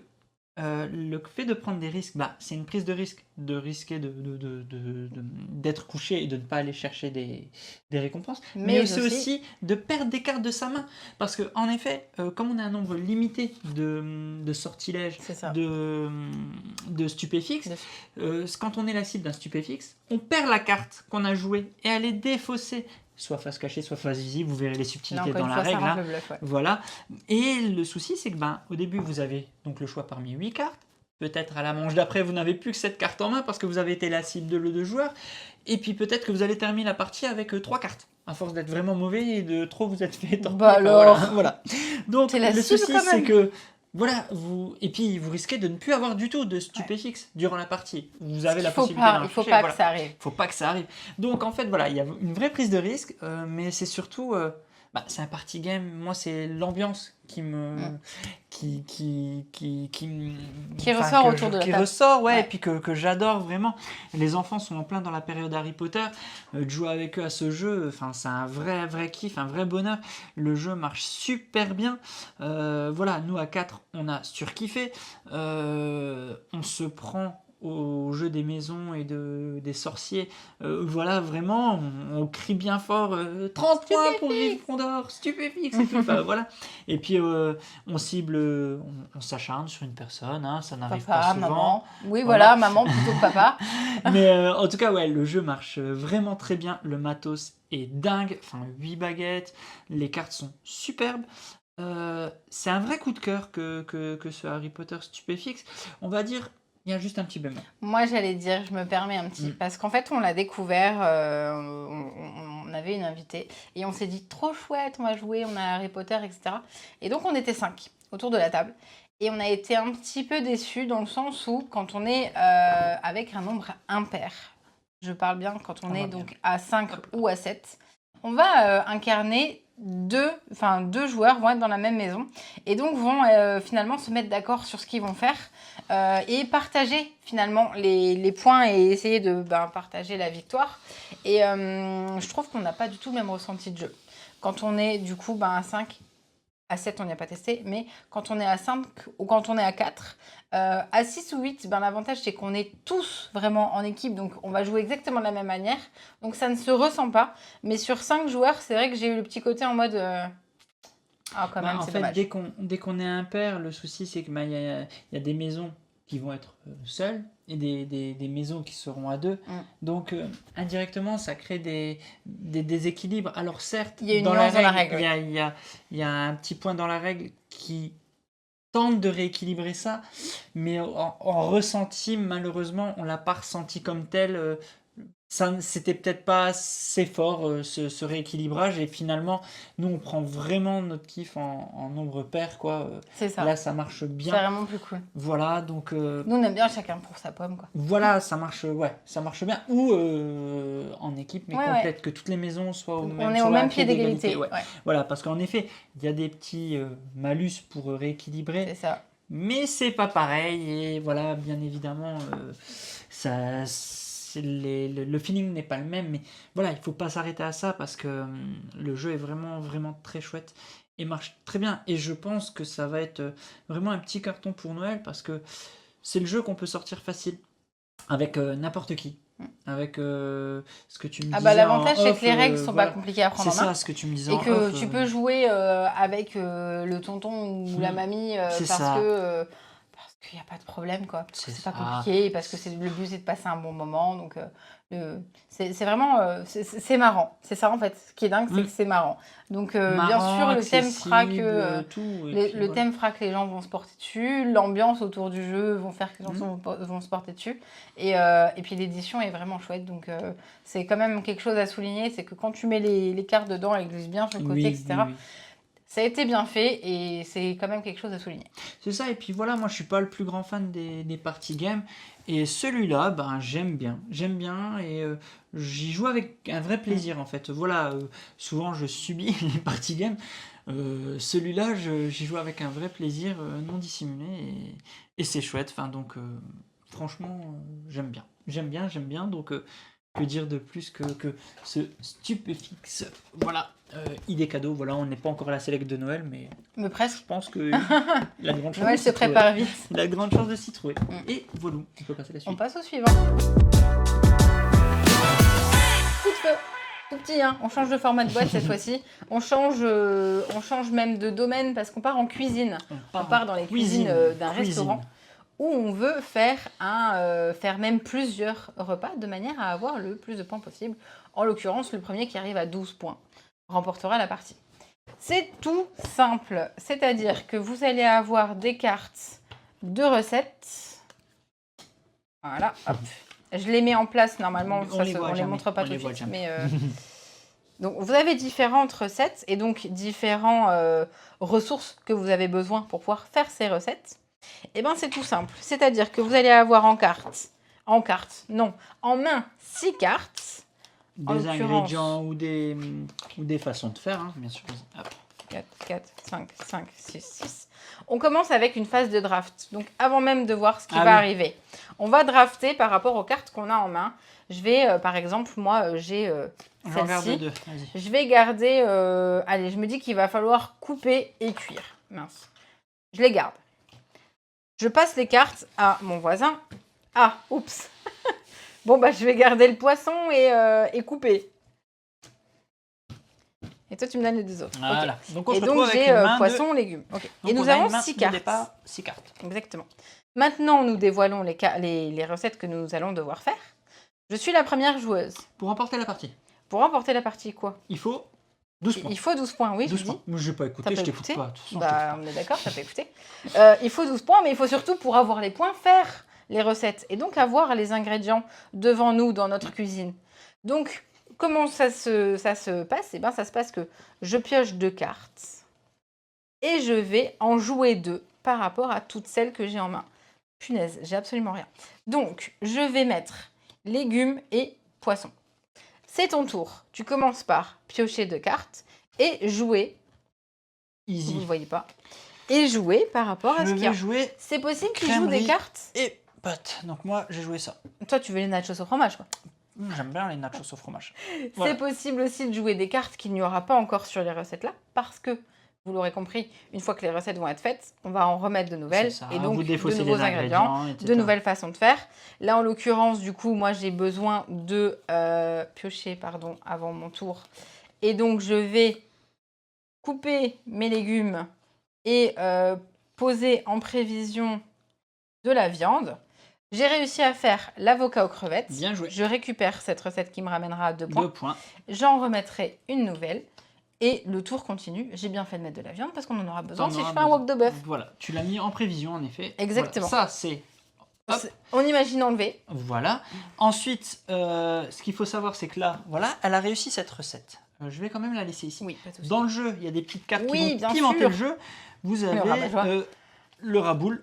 Speaker 2: le fait de prendre des risques, c'est une prise de risque, de risquer d'être couché et de ne pas aller chercher des récompenses, mais c'est aussi de perdre des cartes de sa main, parce que en effet, comme on a un nombre limité de sortilèges, de stupéfixes, quand on est la cible d'un stupéfixe, on perd la carte qu'on a jouée et elle est défaussée, soit face cachée, soit face visible, vous verrez les subtilités dans la règle. Voilà. Et le souci, c'est que au début, vous avez donc le choix parmi 8 cartes. Peut-être à la manche d'après, vous n'avez plus que cette carte en main parce que vous avez été la cible de 2 joueurs. Et puis peut-être que vous allez terminer la partie avec 3 cartes. À force d'être vraiment mauvais et de trop vous êtes fait torpiller. Voilà. Donc le souci, c'est que et puis vous risquez de ne plus avoir du tout de stupéfixe durant la partie. Vous avez la possibilité d'en
Speaker 1: chercher. Il ne faut pas que ça arrive.
Speaker 2: Il ne faut pas que ça arrive. Donc en fait, il y a une vraie prise de risque, mais c'est surtout, c'est un party game. Moi, c'est l'ambiance qui
Speaker 1: ressort autour de la table.
Speaker 2: Et puis que j'adore vraiment. Les enfants sont en plein dans la période Harry Potter. De jouer avec eux à ce jeu, c'est un vrai kiff, un vrai bonheur. Le jeu marche super bien. Nous à 4, on a surkiffé. On se prend au jeu des maisons et des sorciers, voilà, vraiment, on crie bien fort 30 points pour Gryffondor, stupéfixe et tout. Enfin, voilà. Et puis, on cible, on s'acharne sur une personne, hein, ça n'arrive pas souvent.
Speaker 1: Maman. Oui, voilà, maman plutôt que papa.
Speaker 2: Mais en tout cas, ouais, le jeu marche vraiment très bien. Le matos est dingue. Enfin, 8 baguettes. Les cartes sont superbes. C'est un vrai coup de cœur que ce Harry Potter Stupéfixe. On va dire, il y a juste un petit bémol.
Speaker 1: Moi, j'allais dire, je me permets un petit. Parce qu'en fait, on l'a découvert, on avait une invitée. Et on s'est dit, trop chouette, on va jouer, on a Harry Potter, etc. Et donc, on était 5 autour de la table. Et on a été un petit peu déçus dans le sens où, quand on est avec un nombre impair, je parle bien quand on est donc à 5 ou à 7, on va incarner deux joueurs vont être dans la même maison et donc vont finalement se mettre d'accord sur ce qu'ils vont faire et partager finalement les points et essayer de partager la victoire. Et je trouve qu'on n'a pas du tout le même ressenti de jeu. Quand on est du coup à 5, à 7 on n'y a pas testé, mais quand on est à 5 ou quand on est à 4, à 6 ou 8, l'avantage c'est qu'on est tous vraiment en équipe, donc on va jouer exactement de la même manière, donc ça ne se ressent pas. Mais sur 5 joueurs, c'est vrai que j'ai eu le petit côté en mode... quand même,
Speaker 2: en
Speaker 1: c'est
Speaker 2: fait,
Speaker 1: dommage.
Speaker 2: dès qu'on est impair, le souci c'est qu'il y a des maisons qui vont être seules et des maisons qui seront à 2. Donc, indirectement, ça crée des déséquilibres. Alors, certes,
Speaker 1: il y a une nuance dans la règle.
Speaker 2: Il y a un petit point dans la règle qui tente de rééquilibrer ça, mais en ressenti, malheureusement, on l'a pas ressenti comme tel. Ça, c'était peut-être pas assez fort ce rééquilibrage, et finalement nous on prend vraiment notre kiff en nombre pair, quoi.
Speaker 1: C'est ça.
Speaker 2: Là ça marche bien.
Speaker 1: C'est vraiment plus cool.
Speaker 2: Voilà, donc
Speaker 1: nous on aime bien chacun pour sa pomme, quoi.
Speaker 2: Voilà, ça marche bien. Ou en équipe mais complète, que toutes les maisons soient au même pied d'égalité. Ouais. Voilà, parce qu'en effet il y a des petits malus pour rééquilibrer.
Speaker 1: C'est ça.
Speaker 2: Mais c'est pas pareil, et voilà, bien évidemment le feeling n'est pas le même, mais voilà, il faut pas s'arrêter à ça parce que le jeu est vraiment vraiment très chouette et marche très bien, et je pense que ça va être vraiment un petit carton pour Noël parce que c'est le jeu qu'on peut sortir facile avec n'importe qui, avec ce que tu me disais
Speaker 1: l'avantage c'est que les règles sont pas compliquées à prendre en main.
Speaker 2: C'est ça, ce que tu me disais
Speaker 1: et que tu peux jouer avec le tonton ou la mamie parce qu'il n'y a pas de problème, quoi. Parce que c'est pas compliqué, parce que le but c'est de passer un bon moment. Donc c'est vraiment c'est marrant. C'est ça en fait. Ce qui est dingue, c'est que c'est marrant. Donc bien sûr, le thème fera que le thème fera que les gens vont se porter dessus. L'ambiance autour du jeu vont faire que les gens vont se porter dessus. Et puis l'édition est vraiment chouette. Donc c'est quand même quelque chose à souligner, c'est que quand tu mets les cartes dedans, elles glissent bien sur le côté, etc. Ça a été bien fait et c'est quand même quelque chose à souligner.
Speaker 2: C'est ça, et puis voilà, moi je suis pas le plus grand fan des party games, et celui-là, j'aime bien, et j'y joue avec un vrai plaisir en fait. Voilà, souvent je subis les party games, celui-là j'y joue avec un vrai plaisir non dissimulé, et c'est chouette, enfin donc franchement j'aime bien, donc que dire de plus que ce Stupéfixe. Voilà, idée cadeau. Voilà, on n'est pas encore à la sélecte de Noël, mais
Speaker 1: presque.
Speaker 2: Je pense que la grande chance
Speaker 1: Noël se prépare vite.
Speaker 2: La grande chance de s'y trouver. Et voilà, on peut passer à la suite.
Speaker 1: On passe au suivant. Coup de feu. Tout petit, hein. On change de format de boîte cette fois-ci. On change même de domaine parce qu'on part en cuisine. On part dans les cuisines d'un restaurant, où on veut faire même plusieurs repas de manière à avoir le plus de points possible. En l'occurrence, le premier qui arrive à 12 points remportera la partie. C'est tout simple, c'est-à-dire que vous allez avoir des cartes de recettes. Voilà, hop. Je les mets en place normalement, on les montre pas tout de suite. Mais donc vous avez différentes recettes et donc différentes ressources que vous avez besoin pour pouvoir faire ces recettes. Et bien c'est tout simple, c'est-à-dire que vous allez avoir en main 6 cartes.
Speaker 2: Des ingrédients ou des façons de faire, hein, bien sûr. Hop.
Speaker 1: 4, 5, 6. On commence avec une phase de draft. Donc avant même de voir ce qui va arriver, on va drafter par rapport aux cartes qu'on a en main. Je vais, par exemple, moi j'ai celle-ci. Je vais garder, allez, je me dis qu'il va falloir couper et cuire. Mince. Je les garde. Je passe les cartes à mon voisin Ah, oups. Bon, bah, je vais garder le poisson et couper. Et toi, tu me donnes les deux autres.
Speaker 2: Voilà.
Speaker 1: Ok.
Speaker 2: Donc on
Speaker 1: Et
Speaker 2: se retrouve
Speaker 1: donc,
Speaker 2: avec
Speaker 1: j'ai
Speaker 2: une main
Speaker 1: poisson, légumes. Ok.
Speaker 2: Donc
Speaker 1: Et nous
Speaker 2: on a
Speaker 1: avons
Speaker 2: une main
Speaker 1: 6
Speaker 2: de
Speaker 1: cartes.
Speaker 2: départ, 6 cartes.
Speaker 1: Exactement. Maintenant, nous dévoilons les recettes que nous allons devoir faire. Je suis la première joueuse.
Speaker 2: Pour remporter la partie,
Speaker 1: Pour remporter la partie, quoi?
Speaker 2: il faut 12 points.
Speaker 1: Il faut 12 points, oui, je
Speaker 2: 12
Speaker 1: dis.
Speaker 2: points. Moi, je n'ai pas
Speaker 1: T'as
Speaker 2: écouté,
Speaker 1: pas
Speaker 2: je t'écoute
Speaker 1: écouté?
Speaker 2: pas. De toute façon, je
Speaker 1: Bah,
Speaker 2: t'écoute
Speaker 1: on est d'accord, t'as pas écouté. Il faut 12 points, mais il faut surtout, pour avoir les points, faire les recettes. Et donc, avoir les ingrédients devant nous dans notre cuisine. Donc, comment ça se passe? Eh bien, ça se passe que je pioche 2 cartes et je vais en jouer 2 par rapport à toutes celles que j'ai en main. Punaise, j'ai absolument rien. Donc, je vais mettre légumes et poissons. C'est ton tour. Tu commences par piocher 2 cartes et jouer. Vous ne
Speaker 2: Easy.
Speaker 1: le voyez pas. Et jouer par rapport à ce
Speaker 2: Je
Speaker 1: qu'il y a.
Speaker 2: vais jouer
Speaker 1: C'est possible que tu joues des
Speaker 2: crèmerie
Speaker 1: cartes.
Speaker 2: et pâtes. Donc moi, j'ai joué ça.
Speaker 1: Toi, tu veux les nachos au fromage, quoi.
Speaker 2: J'aime bien les nachos au fromage.
Speaker 1: C'est
Speaker 2: Voilà.
Speaker 1: possible aussi de jouer des cartes qu'il n'y aura pas encore sur les recettes là, parce que, vous l'aurez compris, une fois que les recettes vont être faites, on va en remettre de nouvelles,
Speaker 2: C'est ça.
Speaker 1: et donc
Speaker 2: Vous
Speaker 1: de
Speaker 2: défaussez
Speaker 1: nouveaux
Speaker 2: les
Speaker 1: ingrédients,
Speaker 2: etc.
Speaker 1: de nouvelles façons de faire. Là, en l'occurrence, du coup, moi, j'ai besoin de piocher, pardon, avant mon tour. Et donc, je vais couper mes légumes et poser en prévision de la viande. J'ai réussi à faire l'avocat aux crevettes.
Speaker 2: Bien joué.
Speaker 1: Je récupère cette recette qui me ramènera à 2 points.
Speaker 2: 2 points.
Speaker 1: J'en remettrai une nouvelle. Et le tour continue. J'ai bien fait de mettre de la viande parce qu'on en aura besoin si je fais un wok de bœuf.
Speaker 2: Voilà, tu l'as mis en prévision en effet.
Speaker 1: Exactement.
Speaker 2: Voilà. Ça c'est. Hop.
Speaker 1: On imagine enlever.
Speaker 2: Voilà. Ensuite, ce qu'il faut savoir, c'est que là, voilà, elle a réussi cette recette. Je vais quand même la laisser ici.
Speaker 1: Oui, pas de souci.
Speaker 2: Dans le jeu, il y a des petites cartes
Speaker 1: Oui,
Speaker 2: qui vont
Speaker 1: bien
Speaker 2: pimenter
Speaker 1: sûr.
Speaker 2: le jeu. Vous avez
Speaker 1: rabat-joie.
Speaker 2: le raboule.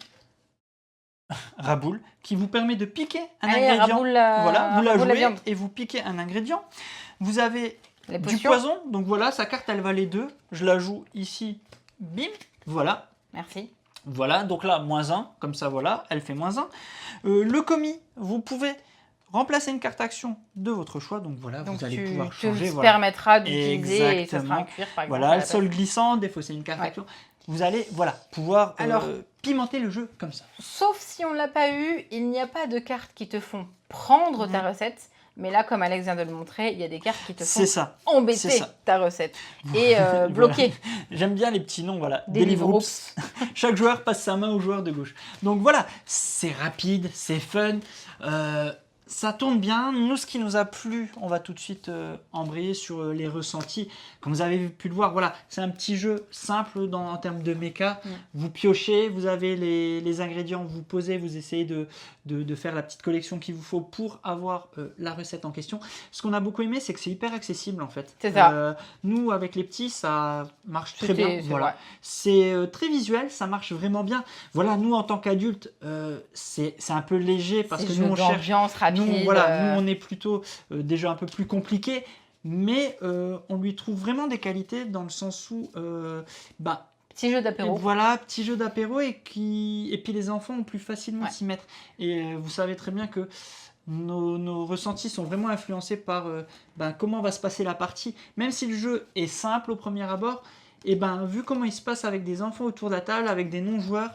Speaker 2: Raboule, qui vous permet de piquer un
Speaker 1: Allez,
Speaker 2: ingrédient.
Speaker 1: raboule
Speaker 2: Voilà, vous la
Speaker 1: raboule la
Speaker 2: jouez
Speaker 1: viande.
Speaker 2: et vous piquez un ingrédient. Vous avez
Speaker 1: Les
Speaker 2: du
Speaker 1: potions.
Speaker 2: poison, donc voilà, sa carte elle valait 2. Je la joue ici, bim, voilà.
Speaker 1: Merci.
Speaker 2: Voilà, donc là, -1, comme ça, voilà, elle fait -1. Le commis, vous pouvez remplacer une carte action de votre choix, donc voilà,
Speaker 1: Donc
Speaker 2: vous allez
Speaker 1: tu
Speaker 2: pouvoir
Speaker 1: te
Speaker 2: changer. Voilà.
Speaker 1: permettras d'utiliser et ça sera un
Speaker 2: Exactement.
Speaker 1: cuir par exemple.
Speaker 2: Voilà,
Speaker 1: à
Speaker 2: le
Speaker 1: la
Speaker 2: sol
Speaker 1: place.
Speaker 2: glissant, défausser une carte
Speaker 1: Ouais.
Speaker 2: action. Vous allez, voilà, pouvoir
Speaker 1: Alors,
Speaker 2: pimenter le jeu comme ça.
Speaker 1: Sauf si on ne l'a pas eu, il n'y a pas de cartes qui te font prendre ta recette. Mais là, comme Alex vient de le montrer, il y a des cartes qui te
Speaker 2: C'est
Speaker 1: font
Speaker 2: ça.
Speaker 1: embêter
Speaker 2: c'est ça.
Speaker 1: ta recette et
Speaker 2: Voilà.
Speaker 1: bloquer.
Speaker 2: J'aime bien les petits noms, voilà.
Speaker 1: Deliveroops.
Speaker 2: Chaque joueur passe sa main au joueur de gauche. Donc voilà, c'est rapide, c'est fun, ça tourne bien. Nous, ce qui nous a plu, on va tout de suite embrayer sur les ressentis. Comme vous avez pu le voir, voilà, c'est un petit jeu simple en termes de méca. Vous piochez, vous avez les ingrédients, vous posez, vous essayez de faire la petite collection qu'il vous faut pour avoir la recette en question. Ce qu'on a beaucoup aimé, c'est que c'est hyper accessible en fait.
Speaker 1: C'est ça.
Speaker 2: Nous, avec les petits, ça marche très bien.
Speaker 1: C'est
Speaker 2: Voilà.
Speaker 1: vrai.
Speaker 2: C'est très visuel, ça marche vraiment bien. Voilà, nous en tant qu'adultes, c'est un peu léger parce que
Speaker 1: jeu
Speaker 2: nous on cherche.
Speaker 1: d'ambiance rapide.
Speaker 2: Nous, voilà, nous on est plutôt déjà un peu plus compliqué, mais on lui trouve vraiment des qualités dans le sens où,
Speaker 1: Petit jeu d'apéro.
Speaker 2: voilà, petit jeu d'apéro et puis les enfants ont plus facilement s'y mettre. Et vous savez très bien que nos ressentis sont vraiment influencés par comment va se passer la partie. Même si le jeu est simple au premier abord, et vu comment il se passe avec des enfants autour de la table, avec des non-joueurs,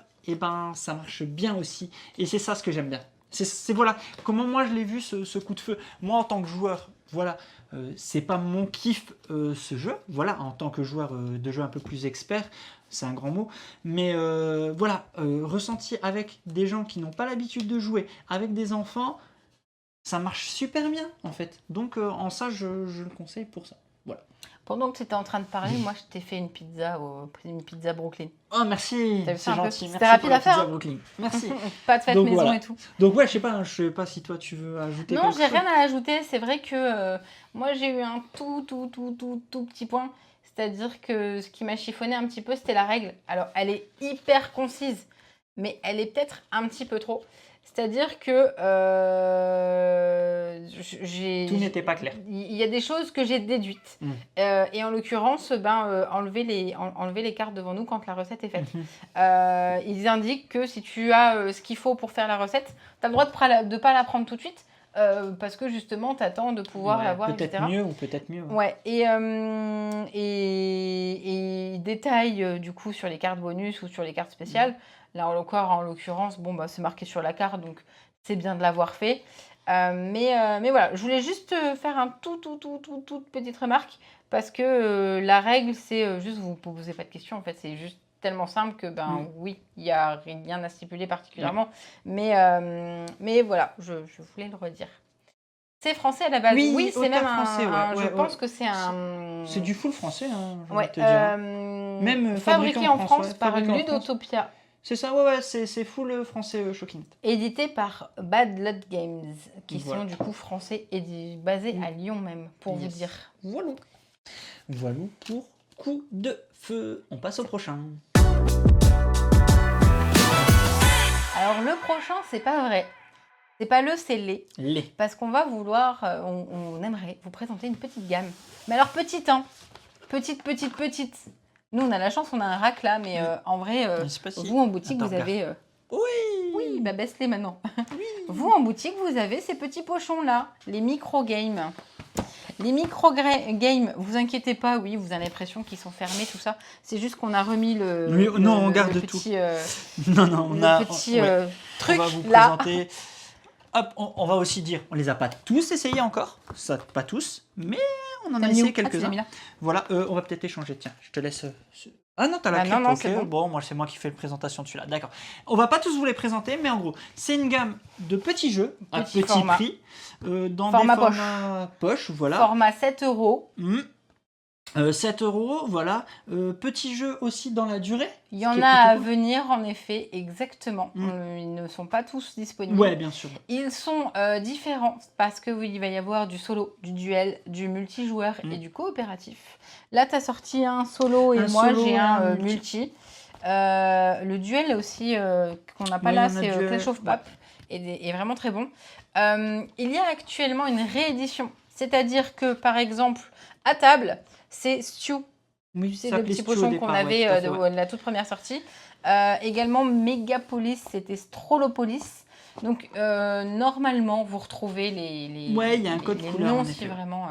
Speaker 2: ça marche bien aussi. Et c'est ça ce que j'aime bien. C'est voilà, comment moi je l'ai vu ce coup de feu. Moi en tant que joueur, voilà, c'est pas mon kiff ce jeu. Voilà, en tant que joueur de jeu un peu plus expert, c'est un grand mot. Mais voilà, ressenti avec des gens qui n'ont pas l'habitude de jouer, avec des enfants, ça marche super bien en fait. Donc en ça, je le conseille pour ça. Voilà.
Speaker 1: Pendant que tu étais en train de parler, moi je t'ai fait une pizza Brooklyn.
Speaker 2: Oh merci,
Speaker 1: T'as vu ça
Speaker 2: c'est
Speaker 1: un peu?
Speaker 2: gentil.
Speaker 1: C'était
Speaker 2: Merci
Speaker 1: rapide
Speaker 2: pour la
Speaker 1: à faire,
Speaker 2: pizza
Speaker 1: hein.
Speaker 2: Brooklyn. Merci.
Speaker 1: Pas de fête
Speaker 2: Donc,
Speaker 1: maison
Speaker 2: voilà.
Speaker 1: et tout.
Speaker 2: Donc ouais, je sais pas si toi tu veux ajouter
Speaker 1: Non,
Speaker 2: quelque
Speaker 1: j'ai
Speaker 2: chose.
Speaker 1: rien à ajouter. C'est vrai que moi j'ai eu un tout petit point. C'est-à-dire que ce qui m'a chiffonné un petit peu, c'était la règle. Alors elle est hyper concise, mais elle est peut-être un petit peu trop. C'est-à-dire que
Speaker 2: Tout n'était pas clair.
Speaker 1: Il y a des choses que j'ai déduites. Et en l'occurrence, enlever les cartes devant nous quand la recette est faite. Ils indiquent que si tu as ce qu'il faut pour faire la recette, tu as le droit de ne pas la prendre tout de suite. Parce que justement, tu attends de pouvoir la voir,
Speaker 2: peut-être
Speaker 1: etc.
Speaker 2: mieux ou peut-être mieux.
Speaker 1: Ouais, et il détaille du coup sur les cartes bonus ou sur les cartes spéciales. Là encore, en l'occurrence, bon, c'est marqué sur la carte, donc c'est bien de l'avoir fait. Mais voilà, je voulais juste faire un toute petite remarque parce que la règle, c'est juste vous ne posez pas de questions. En fait, c'est juste tellement simple que, oui, il n'y a rien à stipuler particulièrement. Mais voilà, je voulais le redire. C'est français à la base. Oui, c'est même
Speaker 2: français,
Speaker 1: je pense que c'est un...
Speaker 2: C'est du full français, hein, je
Speaker 1: Ouais,
Speaker 2: vais te dire. Même
Speaker 1: fabriqué en France par
Speaker 2: fabriqué en France.
Speaker 1: Ludotopia.
Speaker 2: C'est ça, ouais, c'est full français, Shocking.
Speaker 1: Édité par Bad Blood Games, qui sont du coup français et basés à Lyon même, pour vous dire.
Speaker 2: Voilà. Voilà pour coup de feu. On passe au prochain.
Speaker 1: Alors le prochain, c'est pas vrai. C'est pas le, c'est les.
Speaker 2: Les.
Speaker 1: Parce qu'on va vouloir, on aimerait vous présenter une petite gamme. Mais alors petite, hein. Petite. Nous, on a la chance, on a un rack là, mais en vrai, vous en boutique, vous avez... Oui, bah baisse-les maintenant.
Speaker 2: Oui.
Speaker 1: Vous en boutique, vous avez ces petits pochons là, les micro-games. Les micro-games, vous inquiétez pas, oui, vous avez l'impression qu'ils sont fermés, tout ça. C'est juste qu'on a remis le...
Speaker 2: Oui, non, on garde
Speaker 1: le
Speaker 2: tout.
Speaker 1: Petit,
Speaker 2: non, on a...
Speaker 1: petit truc
Speaker 2: on va vous
Speaker 1: là.
Speaker 2: présenter... Hop, on va aussi dire, on les a pas tous essayés encore, ça pas tous, mais on en a essayé quelques-uns. Voilà, on va peut-être échanger, tiens, je te laisse... Ah non, t'as la crypte, ok. Bon, moi c'est moi qui fais la présentation de celui-là, d'accord. On va pas tous vous les présenter, mais en gros, c'est une gamme de petits jeux à petit prix, dans des formats poche, voilà.
Speaker 1: Format 7 €.
Speaker 2: 7 €, voilà. Petits jeux aussi dans la durée.
Speaker 1: Il y en a à venir, en effet, exactement. Ils ne sont pas tous disponibles.
Speaker 2: Ouais, bien sûr.
Speaker 1: Ils sont différents parce qu'il va y avoir du solo, du duel, du multijoueur et du coopératif. Là, tu as sorti un solo et moi, j'ai un multi. Le duel aussi, qu'on n'a pas là, c'est Clash of Pop. Et vraiment très bon. Il y a actuellement une réédition. C'est-à-dire que, par exemple, à table, c'est Stew.
Speaker 2: Oui,
Speaker 1: c'est le petit pochon qu'on avait de la toute première sortie. Également, Megapolis, c'était Strolopolis. Donc, normalement, vous retrouvez les
Speaker 2: ouais, il y a un code couleur,
Speaker 1: noms si vraiment...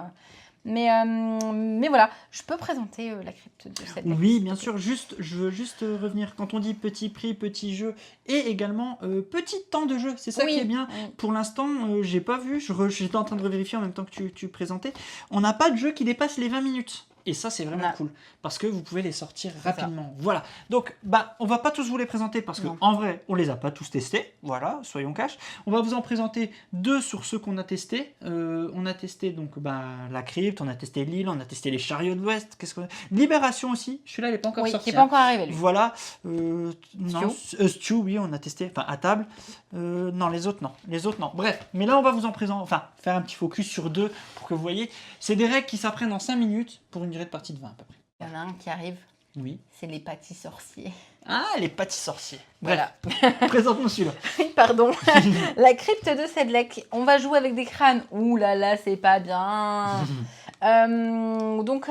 Speaker 1: Mais voilà, je peux présenter la crypte de cette deck.
Speaker 2: Oui, bien sûr. Je veux juste revenir. Quand on dit petit prix, petit jeu, et également petit temps de jeu, c'est ça qui est bien. Pour l'instant, j'ai pas vu. J'étais en train de revérifier en même temps que tu présentais. On n'a pas de jeu qui dépasse les 20 minutes. Et ça, c'est vraiment cool. Parce que vous pouvez les sortir rapidement. Voilà. Donc, on va pas tous vous les présenter parce qu'en vrai, on les a pas tous testés. Voilà, soyons cash. On va vous en présenter 2 sur ceux qu'on a testés. On a testé donc la crypte, on a testé l'île, on a testé les chariots de l'Ouest. Libération aussi. Celui-là, il n'est pas encore sorti.
Speaker 1: Qui n'est pas encore arrivé. Lui.
Speaker 2: Voilà. Stew, oui, on a testé. Enfin, à table. Non, les autres, non. Les autres, non. Bref. Mais là, on va vous en présenter. Enfin, faire un petit focus sur 2 pour que vous voyez. C'est des règles qui s'apprennent en 5 minutes pour une durée de partie de 20 à peu près.
Speaker 1: Il y en a un qui arrive.
Speaker 2: Oui.
Speaker 1: C'est les pâtis sorciers.
Speaker 2: Ah, les pâtis sorciers.
Speaker 1: Voilà.
Speaker 2: Présente-nous celui-là.
Speaker 1: Pardon. La crypte de Sedlec. On va jouer avec des crânes. Ouh là là, c'est pas bien. Donc,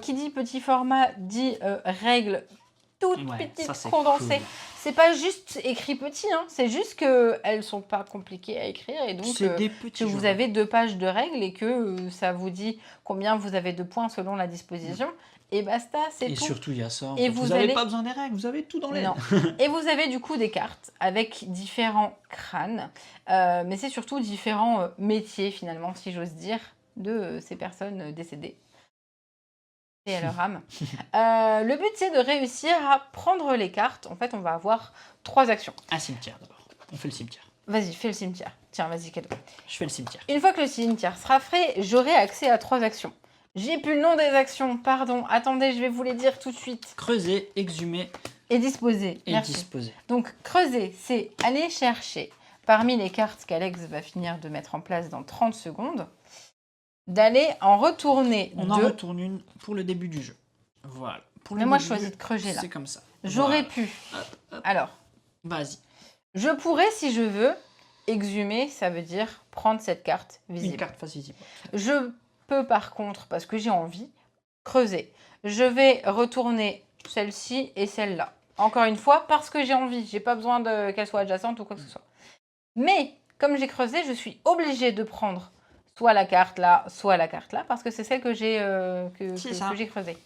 Speaker 1: qui dit petit format dit règles toutes petites, condensées. Cool. C'est pas juste écrit petit, hein. C'est juste qu'elles sont pas compliquées à écrire et donc que vous avez 2 pages de règles et que ça vous dit combien vous avez de points selon la disposition. Et basta, c'est tout.
Speaker 2: Et surtout, il y a ça.
Speaker 1: Et
Speaker 2: vous n'avez pas besoin des règles, vous avez tout dans les.
Speaker 1: Et vous avez du coup des cartes avec différents crânes, mais c'est surtout différents métiers finalement, si j'ose dire, de ces personnes décédées. Et à leur âme. Le but, c'est de réussir à prendre les cartes. En fait, on va avoir 3 actions.
Speaker 2: Un cimetière d'abord. On fait le cimetière.
Speaker 1: Vas-y, fais le cimetière. Tiens, vas-y, cadeau.
Speaker 2: Je fais le cimetière.
Speaker 1: Une fois que le cimetière sera fait, j'aurai accès à 3 actions. J'ai plus le nom des actions, pardon. Attendez, je vais vous les dire tout de suite.
Speaker 2: Creuser, exhumer.
Speaker 1: Et disposer.
Speaker 2: Et
Speaker 1: merci.
Speaker 2: Disposer.
Speaker 1: Donc, creuser, c'est aller chercher parmi les cartes qu'Alex va finir de mettre en place dans 30 secondes. D'aller en retourner
Speaker 2: On en retourne une pour le début du jeu. Voilà.
Speaker 1: Mais moi, je choisis de creuser là.
Speaker 2: C'est comme ça.
Speaker 1: J'aurais pu.
Speaker 2: Hop.
Speaker 1: Alors.
Speaker 2: Vas-y.
Speaker 1: Je pourrais, si je veux, exhumer, ça veut dire prendre cette carte visible.
Speaker 2: Une carte face visible.
Speaker 1: Je peux, par contre, parce que j'ai envie, creuser. Je vais retourner celle-ci et celle-là. Encore une fois, parce que j'ai envie. J'ai pas besoin qu'elle soit adjacente ou quoi que ce soit. Mais, comme j'ai creusé, je suis obligée de prendre soit la carte là, soit la carte là, parce que c'est celle que j'ai creusée.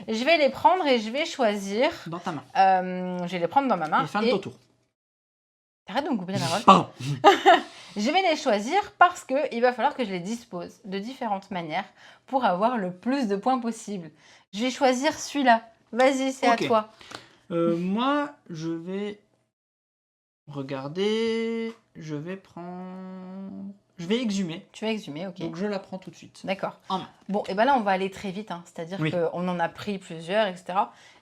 Speaker 1: Je vais les prendre et je vais choisir...
Speaker 2: Dans ta main.
Speaker 1: Je vais les prendre dans ma main.
Speaker 2: Et fin de ton tour.
Speaker 1: T'arrêtes de me couper la parole.
Speaker 2: Pardon.
Speaker 1: Je vais les choisir parce qu'il va falloir que je les dispose de différentes manières pour avoir le plus de points possible. Je vais choisir celui-là. Vas-y, c'est
Speaker 2: Ok.
Speaker 1: à toi.
Speaker 2: Moi, je vais regarder. Je vais prendre. Je vais exhumer.
Speaker 1: Tu vas exhumer, ok.
Speaker 2: Donc je la prends tout de suite.
Speaker 1: D'accord.
Speaker 2: En main.
Speaker 1: Bon, et ben là, on va aller très vite. C'est-à-dire
Speaker 2: Oui.
Speaker 1: qu'on en a pris plusieurs, etc.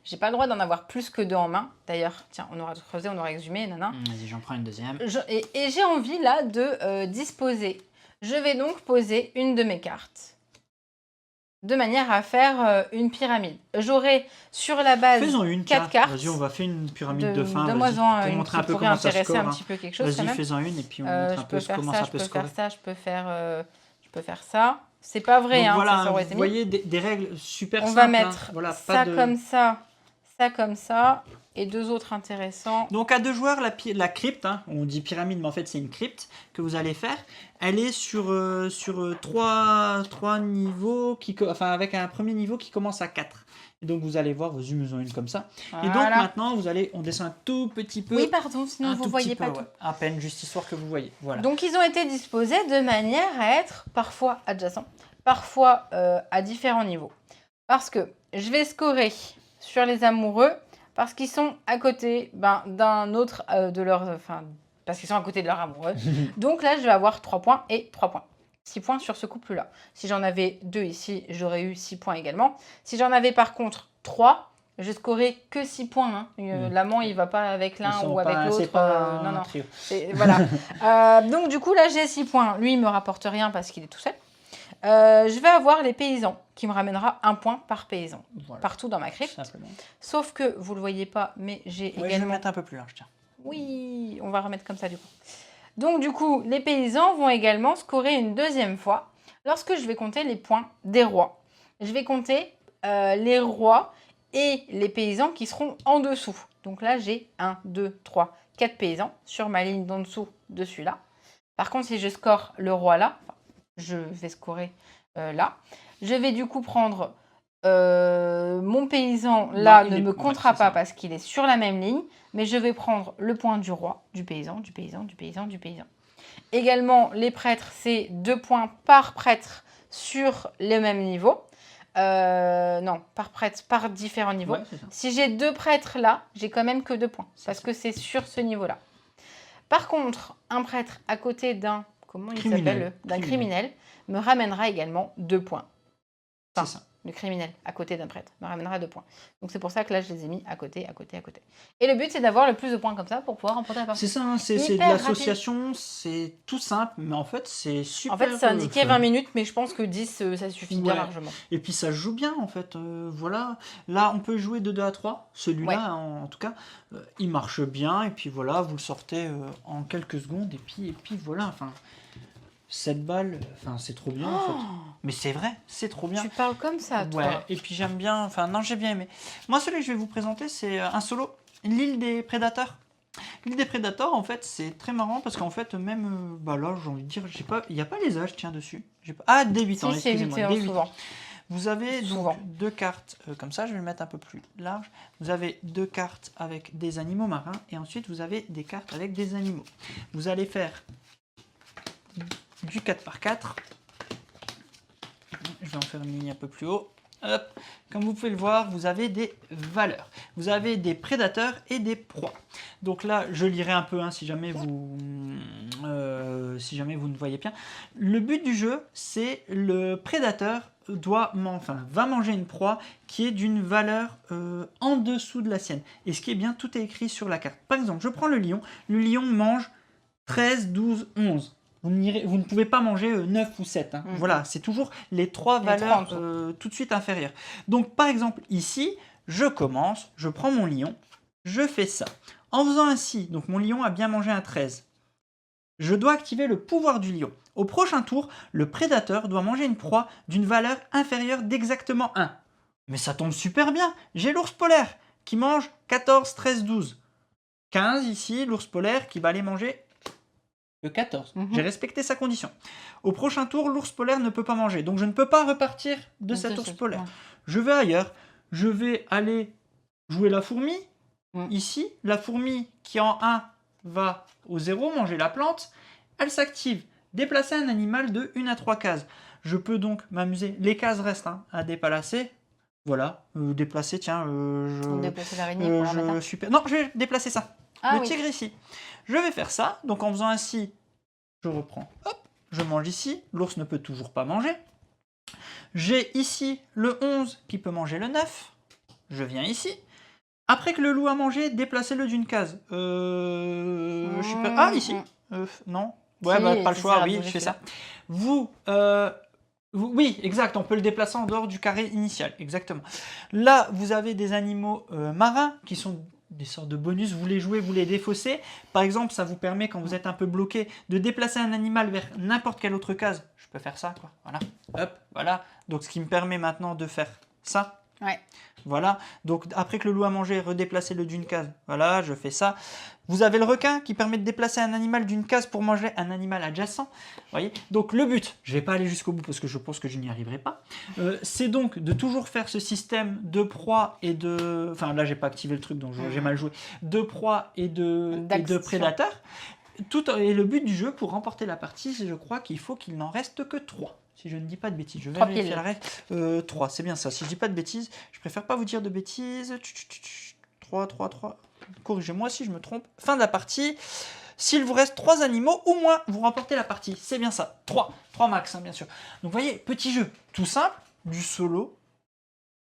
Speaker 1: J'ai pas le droit d'en avoir plus que 2 en main. D'ailleurs, tiens, on aura creusé, on aura exhumé, nana.
Speaker 2: Vas-y, j'en prends une deuxième.
Speaker 1: Et j'ai envie là de disposer. Je vais donc poser une de mes cartes de manière à faire une pyramide. J'aurai sur la base
Speaker 2: Faisons une
Speaker 1: 4 cartes.
Speaker 2: Vas-y, on va faire une pyramide de fin.
Speaker 1: Donne-moi
Speaker 2: vas-y,
Speaker 1: en
Speaker 2: pour
Speaker 1: une
Speaker 2: montrer
Speaker 1: qui
Speaker 2: un peu
Speaker 1: pourrait
Speaker 2: comment ça
Speaker 1: intéresser
Speaker 2: score.
Speaker 1: un petit peu quelque chose quand
Speaker 2: Vas-y,
Speaker 1: même.
Speaker 2: fais-en une et puis on montre
Speaker 1: Je
Speaker 2: un
Speaker 1: peux
Speaker 2: peu
Speaker 1: faire
Speaker 2: comment
Speaker 1: ça,
Speaker 2: ça
Speaker 1: je
Speaker 2: peut
Speaker 1: peux
Speaker 2: scorer.
Speaker 1: faire ça, je peux faire ça. C'est pas vrai,
Speaker 2: Donc
Speaker 1: hein,
Speaker 2: voilà,
Speaker 1: ça aurait
Speaker 2: vous
Speaker 1: été mis.
Speaker 2: voyez des règles super
Speaker 1: On
Speaker 2: simples.
Speaker 1: va mettre
Speaker 2: Voilà,
Speaker 1: ça comme ça, et 2 autres intéressants.
Speaker 2: Donc à 2 joueurs, la crypte, on dit pyramide, mais en fait c'est une crypte que vous allez faire. Elle est sur 3 niveaux, avec un premier niveau qui commence à 4. Et donc vous allez voir, vos humains ont une comme ça.
Speaker 1: Voilà.
Speaker 2: Et donc maintenant, on descend un tout petit peu.
Speaker 1: Oui, pardon, sinon vous ne voyez pas tout.
Speaker 2: Ouais, à peine, juste histoire que vous voyez. Voilà.
Speaker 1: Donc ils ont été disposés de manière à être parfois adjacents, parfois à différents niveaux. Parce que je vais scorer sur les amoureux parce qu'ils sont à côté d'un autre de leur... parce qu'ils sont à côté de leur amoureux. Donc là, je vais avoir 3 points et 3 points. 6 points sur ce couple-là. Si j'en avais 2 ici, j'aurais eu 6 points également. Si j'en avais par contre 3, je scorais que 6 points. L'amant, il ne va pas avec l'un ou avec l'autre.
Speaker 2: C'est pas un
Speaker 1: non.
Speaker 2: trio.
Speaker 1: Voilà. Donc du coup, là, j'ai 6 points. Lui, il ne me rapporte rien parce qu'il est tout seul. Je vais avoir les paysans qui me ramènera 1 point par paysan partout dans ma crypte.
Speaker 2: Simplement.
Speaker 1: Sauf que vous le voyez pas, mais j'ai également.
Speaker 2: Je vais mettre un peu plus large, tiens.
Speaker 1: Oui, on va remettre comme ça du coup. Donc du coup, les paysans vont également scorer une deuxième fois lorsque je vais compter les points des rois. Je vais compter les rois et les paysans qui seront en dessous. Donc là, j'ai 1, 2, 3, 4 paysans sur ma ligne d'en dessous de celui-là. Par contre, si je score le roi là, je vais scorer là. Je vais du coup prendre mon paysan là, ne me comptera pas parce qu'il est sur la même ligne, mais je vais prendre le point du roi, du paysan, du paysan, du paysan, du paysan. Également, les prêtres, c'est 2 points par prêtre sur le même niveau. Non, par prêtre, par différents niveaux.
Speaker 2: Ouais,
Speaker 1: si j'ai 2 prêtres là, j'ai quand même que 2 points, parce que c'est sur ce niveau-là. Par contre, un prêtre à côté d'un... Comment il s'appelle ? D'un criminel me ramènera également 2 points. Enfin, c'est ça. Le criminel à côté d'un prêtre me ramènera 2 points. Donc c'est pour ça que là, je les ai mis à côté. Et le but, c'est d'avoir le plus de points comme ça pour pouvoir remporter la partie.
Speaker 2: C'est ça, c'est de l'association, c'est tout simple, mais en fait, c'est super...
Speaker 1: En fait, c'est indiqué 20 minutes, mais je pense que 10, ça suffit bien largement.
Speaker 2: Et puis ça joue bien, en fait. Voilà. Là, on peut jouer de 2 à 3. Celui-là, en tout cas, il marche bien. Et puis voilà, vous le sortez en quelques secondes. Et puis voilà, enfin... 7 balles, enfin c'est trop bien en fait. Mais c'est vrai, c'est trop bien.
Speaker 1: Tu parles comme ça, toi.
Speaker 2: Ouais, et puis j'aime bien, enfin non, j'ai bien aimé. Moi, celui que je vais vous présenter, c'est un solo, l'île des prédateurs. L'île des prédateurs, en fait, c'est très marrant parce qu'en fait, même, là, j'ai envie de dire, il n'y a pas les âges, tiens, dessus. Ah, dès 8 ans, excusez-moi. Dès 8 ans. Vous avez donc 2 cartes comme ça, je vais le mettre un peu plus large. Vous avez 2 cartes avec des animaux marins et ensuite vous avez des cartes avec des animaux. Vous allez faire du 4x4. Je vais en faire une ligne un peu plus haut. Hop. Comme vous pouvez le voir, vous avez des valeurs. Vous avez des prédateurs et des proies. Donc là, je lirai un peu si jamais vous ne voyez bien. Le but du jeu, c'est le prédateur va manger une proie qui est d'une valeur en dessous de la sienne. Et ce qui est bien, tout est écrit sur la carte. Par exemple, je prends le lion. Le lion mange 13, 12, 11. Vous ne pouvez pas manger 9 ou 7. Voilà, c'est toujours les 3 valeurs tout de suite inférieures. Donc, par exemple, ici, je commence, je prends mon lion, je fais ça. En faisant ainsi, donc mon lion a bien mangé un 13. Je dois activer le pouvoir du lion. Au prochain tour, le prédateur doit manger une proie d'une valeur inférieure d'exactement 1. Mais ça tombe super bien. J'ai l'ours polaire qui mange 14, 13, 12. 15 ici, l'ours polaire qui va aller manger... Le 14. J'ai respecté sa condition. Au prochain tour, l'ours polaire ne peut pas manger. Donc je ne peux pas repartir de cet ours polaire. Je vais ailleurs. Je vais aller jouer la fourmi. Ici, la fourmi qui en 1 va au 0, manger la plante, elle s'active. Déplacer un animal de 1 à 3 cases. Je peux donc m'amuser. Les cases restent à déplacer. Voilà, déplacer, tiens,
Speaker 1: Déplacer l'araignée pour la mettre.
Speaker 2: super. Non, je vais déplacer ça.
Speaker 1: Ah,
Speaker 2: le tigre ici. Je vais faire ça. Donc en faisant ainsi, je reprends. Hop, je mange ici. L'ours ne peut toujours pas manger. J'ai ici le 11 qui peut manger le 9. Je viens ici. Après que le loup a mangé, déplacez-le d'une case. Je sais pas. Ah, ici. Non. Ouais,
Speaker 1: Si,
Speaker 2: pas le choix, oui,
Speaker 1: bouger
Speaker 2: je fais
Speaker 1: celui-là.
Speaker 2: ça. Oui, exact, on peut le déplacer en dehors du carré initial, exactement. Là, vous avez des animaux marins qui sont des sortes de bonus, vous les jouez, vous les défaussez. Par exemple, ça vous permet, quand vous êtes un peu bloqué, de déplacer un animal vers n'importe quelle autre case. Je peux faire ça, quoi. Voilà. Hop, voilà. Donc, ce qui me permet maintenant de faire ça.
Speaker 1: Ouais.
Speaker 2: Voilà, donc après que le loup a mangé, redéplacez-le d'une case. Voilà, je fais ça. Vous avez le requin qui permet de déplacer un animal d'une case pour manger un animal adjacent. Voyez. Donc le but, je ne vais pas aller jusqu'au bout parce que je pense que je n'y arriverai pas, c'est donc de toujours faire ce système de proie et de... Enfin là, j'ai pas activé le truc, donc j'ai mal joué. De proie et de prédateur. Et le but du jeu, pour remporter la partie, je crois qu'il faut qu'il n'en reste que 3. Si je ne dis pas de bêtises, je vais vérifier la règle. 3, c'est bien ça. Si je dis pas de bêtises, je préfère pas vous dire de bêtises. 3. Corrigez-moi si je me trompe. Fin de la partie. S'il vous reste 3 animaux, au moins, vous remportez la partie. C'est bien ça. 3 max, hein, bien sûr. Donc, vous voyez, petit jeu, tout simple, du solo,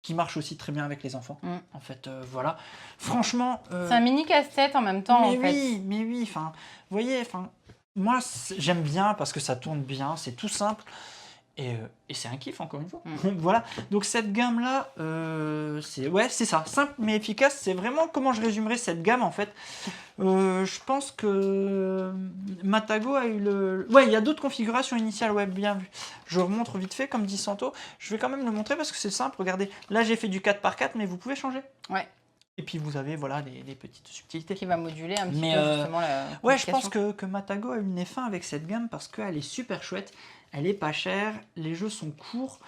Speaker 2: qui marche aussi très bien avec les enfants. En fait, voilà. Franchement...
Speaker 1: c'est un mini casse-tête en même temps,
Speaker 2: mais oui, enfin, vous voyez, enfin, moi, j'aime bien parce que ça tourne bien, c'est tout simple. Et c'est un kiff, encore une fois. Voilà. Donc, cette gamme-là, c'est ça. Simple mais efficace. C'est vraiment comment je résumerais cette gamme, en fait. Je pense que Matago a eu le... Ouais, il y a d'autres configurations initiales. Ouais, bien vu. Je remontre vite fait, comme dit Santo. Je vais quand même le montrer parce que c'est simple. Regardez, là, j'ai fait du 4x4, mais vous pouvez changer.
Speaker 1: Ouais.
Speaker 2: Et puis, vous avez, voilà, des petites subtilités.
Speaker 1: Qui va moduler un petit peu, justement, la
Speaker 2: ouais, je pense que Matago a eu le nez fin avec cette gamme parce qu'elle est super chouette. Elle est pas chère, les jeux sont courts,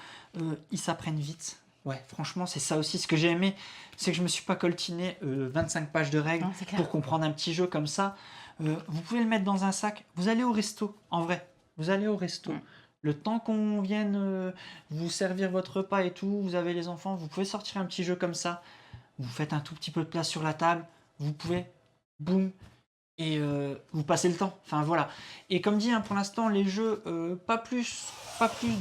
Speaker 2: ils s'apprennent vite. Ouais, franchement, c'est ça aussi. Ce que j'ai aimé, c'est que je me suis pas coltiné 25 pages de règles pour comprendre un petit jeu comme ça. Vous pouvez le mettre dans un sac. Vous allez au resto, en vrai. Vous allez au resto. Le temps qu'on vienne vous servir votre repas et tout, vous avez les enfants, vous pouvez sortir un petit jeu comme ça. Vous faites un tout petit peu de place sur la table. Vous pouvez, boum, et vous passez le temps. Enfin voilà. Et comme dit, hein, pour l'instant, les jeux, pas plus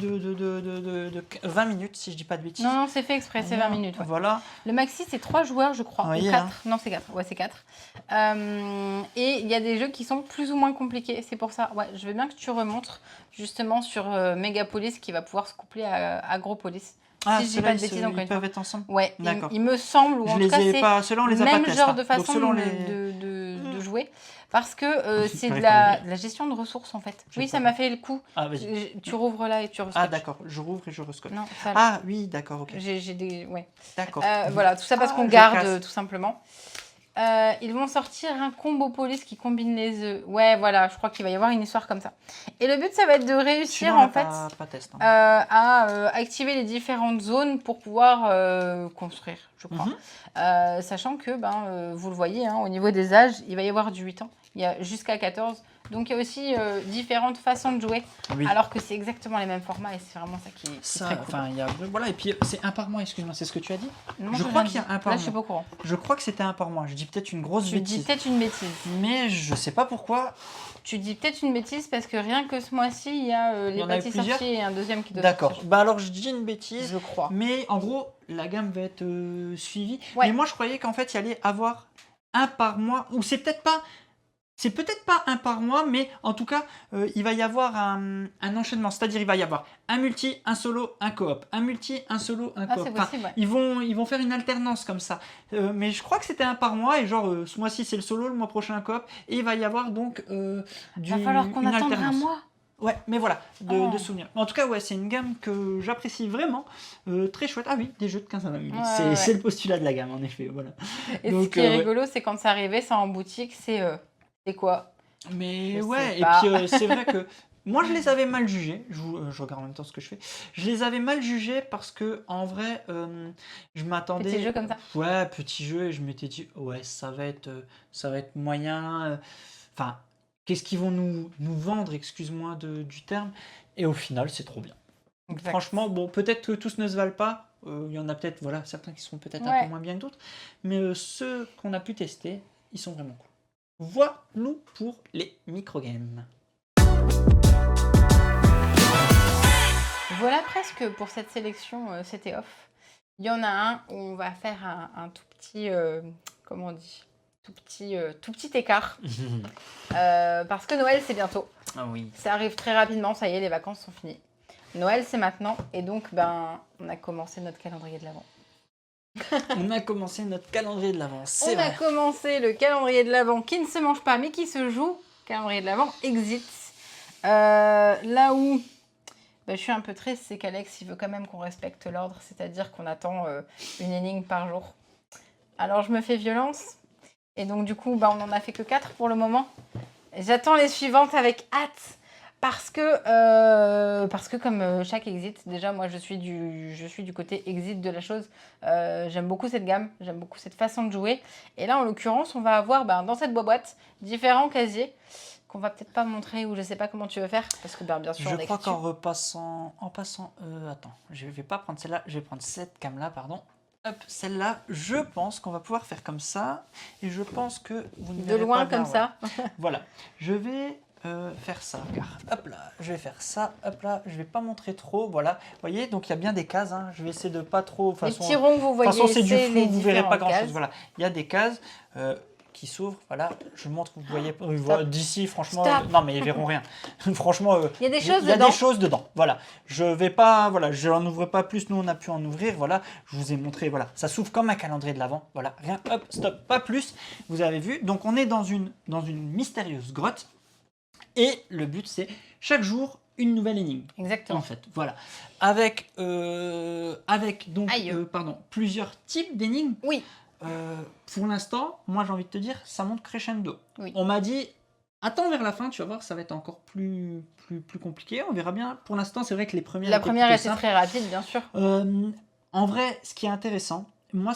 Speaker 2: de 20 minutes, si je dis pas de bêtises.
Speaker 1: Non, c'est fait exprès, c'est 20 minutes. Ouais.
Speaker 2: Voilà.
Speaker 1: Le maxi, c'est 3 joueurs, je crois.
Speaker 2: Oui,
Speaker 1: ou 4.
Speaker 2: hein.
Speaker 1: Non, c'est 4. Ouais, c'est 4. Et il y a des jeux qui sont plus ou moins compliqués. C'est pour ça. Ouais, je veux bien que tu remontres justement sur Megapolis qui va pouvoir se coupler à Agropolis.
Speaker 2: Ah,
Speaker 1: si je dis pas de bêtises,
Speaker 2: ils peuvent être ensemble.
Speaker 1: Ouais,
Speaker 2: d'accord.
Speaker 1: Il me semble, ou en tout cas, c'est
Speaker 2: ceux-là, on les
Speaker 1: le
Speaker 2: a pas
Speaker 1: même
Speaker 2: testés,
Speaker 1: genre de façon
Speaker 2: les...
Speaker 1: de jouer. Parce que c'est de la gestion de ressources, en fait. Oui, ça m'a fait le coup.
Speaker 2: Ah, vas-y.
Speaker 1: Tu rouvres là et tu rescotches.
Speaker 2: Ah, d'accord. Je rouvre et je rescotche.
Speaker 1: Non, ça,
Speaker 2: ah, oui, d'accord, ok.
Speaker 1: J'ai des... Ouais.
Speaker 2: D'accord.
Speaker 1: Voilà, tout ça parce qu'on garde, tout simplement. Ils vont sortir un combo police qui combine les œufs. Ouais, voilà, je crois qu'il va y avoir une histoire comme ça. Et le but, ça va être de réussir, en fait, à activer les différentes zones pour pouvoir construire, je crois. Sachant que, vous le voyez, hein, au niveau des âges, il va y avoir du 8 ans. Il y a jusqu'à 14. Donc, il y a aussi différentes façons de jouer, alors que c'est exactement les mêmes formats et c'est vraiment ça qui est très cool.
Speaker 2: Enfin, voilà, et puis c'est un par mois, excuse-moi, c'est ce que tu as dit?
Speaker 1: Non,
Speaker 2: je crois qu'il y a un par mois.
Speaker 1: Là, je suis pas au courant.
Speaker 2: Je crois que c'était un par mois. Je dis peut-être une grosse bêtise.
Speaker 1: Tu dis peut-être une bêtise.
Speaker 2: Mais je sais pas pourquoi.
Speaker 1: Tu dis peut-être une bêtise parce que rien que ce mois-ci, il y a les petits sorties et un deuxième qui doit
Speaker 2: sortir. D'accord. Bah alors, je dis une bêtise.
Speaker 1: Je crois.
Speaker 2: Mais en gros, la gamme va être suivie.
Speaker 1: Ouais.
Speaker 2: Mais moi, je croyais qu'en fait, il y allait avoir un par mois. Ou c'est peut-être pas... C'est peut-être pas un par mois, mais en tout cas, il va y avoir un enchaînement. C'est-à-dire, il va y avoir un multi, un solo, un coop. Un multi, un solo, un coop.
Speaker 1: C'est possible, ouais.
Speaker 2: Ils vont faire une alternance comme ça. Mais je crois que c'était un par mois. Et genre, ce mois-ci, c'est le solo, le mois prochain, un coop. Et il va y avoir donc
Speaker 1: il va falloir qu'on attende un mois.
Speaker 2: Ouais, mais voilà, de souvenirs. En tout cas, ouais, c'est une gamme que j'apprécie vraiment. Très chouette. Ah oui, des jeux de 15 à 20 minutes. C'est le postulat de la gamme, en effet. Voilà.
Speaker 1: Et donc, ce qui est rigolo, c'est quand ça arrivait, ça en boutique, c'est quoi?
Speaker 2: Mais ouais, et puis c'est vrai que Moi, je les avais mal jugés. Je regarde en même temps ce que je fais. Je les avais mal jugés parce que, en vrai, je m'attendais.
Speaker 1: Petit jeu comme ça.
Speaker 2: Ouais, petit jeu. Et je m'étais dit, ouais, ça va être moyen. Enfin, qu'est-ce qu'ils vont nous vendre, excuse-moi du terme. Et au final, c'est trop bien.
Speaker 1: Exact.
Speaker 2: Franchement, bon, peut-être que tous ne se valent pas. Il y en a peut-être, voilà, certains qui sont peut-être un peu moins bien que d'autres. Mais ceux qu'on a pu tester, ils sont vraiment cool. Voilà-nous pour les microgames.
Speaker 1: Voilà presque pour cette sélection, c'était off. Il y en a un où on va faire un tout petit, comment on dit, tout petit écart. Parce que Noël, c'est bientôt.
Speaker 2: Ah oui.
Speaker 1: Ça arrive très rapidement, ça y est, les vacances sont finies. Noël, c'est maintenant. Et donc, on a commencé notre calendrier de l'Avent.
Speaker 2: On a commencé notre calendrier de l'Avent, c'est
Speaker 1: vrai. On a commencé le calendrier de l'Avent qui ne se mange pas, mais qui se joue. Calendrier de l'Avent Exit. Là où je suis un peu triste, c'est qu'Alex, il veut quand même qu'on respecte l'ordre, c'est-à-dire qu'on attend une énigme par jour. Alors, je me fais violence. Et donc, du coup, on n'en a fait que 4 pour le moment. J'attends les suivantes avec hâte. Parce que comme chaque exit, déjà moi je suis du côté exit de la chose. J'aime beaucoup cette gamme, j'aime beaucoup cette façon de jouer. Et là en l'occurrence, on va avoir dans cette boîte différents casiers qu'on va peut-être pas montrer ou je sais pas comment tu veux faire parce que bien sûr.
Speaker 2: Je crois qu'en passant, attends, je vais pas prendre celle-là, je vais prendre cette gamme-là, pardon. Hop, celle-là, je pense qu'on va pouvoir faire comme ça. Et je pense que vous ne verrez
Speaker 1: de loin
Speaker 2: pas bien,
Speaker 1: comme ça.
Speaker 2: Voilà, je vais faire ça, car hop là, je vais faire ça, hop là, je vais pas montrer trop, voilà, vous voyez, donc il y a bien des cases, hein. Je vais essayer de pas trop,
Speaker 1: les petits ronds que vous voyez,
Speaker 2: c'est du flou, vous verrez pas grand
Speaker 1: cases.
Speaker 2: chose, voilà, il y a des cases qui s'ouvrent, voilà, je montre, vous voyez, d'ici, franchement, non mais ils verront rien, franchement, il y a des choses dedans, voilà, je vais pas, voilà, je n'en ouvre pas plus, nous on a pu en ouvrir, voilà, je vous ai montré, voilà, ça s'ouvre comme un calendrier de l'Avent, voilà, rien, hop, stop, pas plus, vous avez vu, donc on est dans une mystérieuse grotte. Et le but, c'est chaque jour une nouvelle énigme.
Speaker 1: Exactement.
Speaker 2: En fait, voilà. Avec donc plusieurs types d'énigmes.
Speaker 1: Oui.
Speaker 2: Pour l'instant, moi j'ai envie de te dire, ça monte crescendo.
Speaker 1: Oui.
Speaker 2: On m'a dit, attends vers la fin, tu vas voir, ça va être encore plus compliqué. On verra bien. Pour l'instant, c'est vrai que les premières.
Speaker 1: La première était très rapide, bien sûr.
Speaker 2: En vrai, ce qui est intéressant. Moi,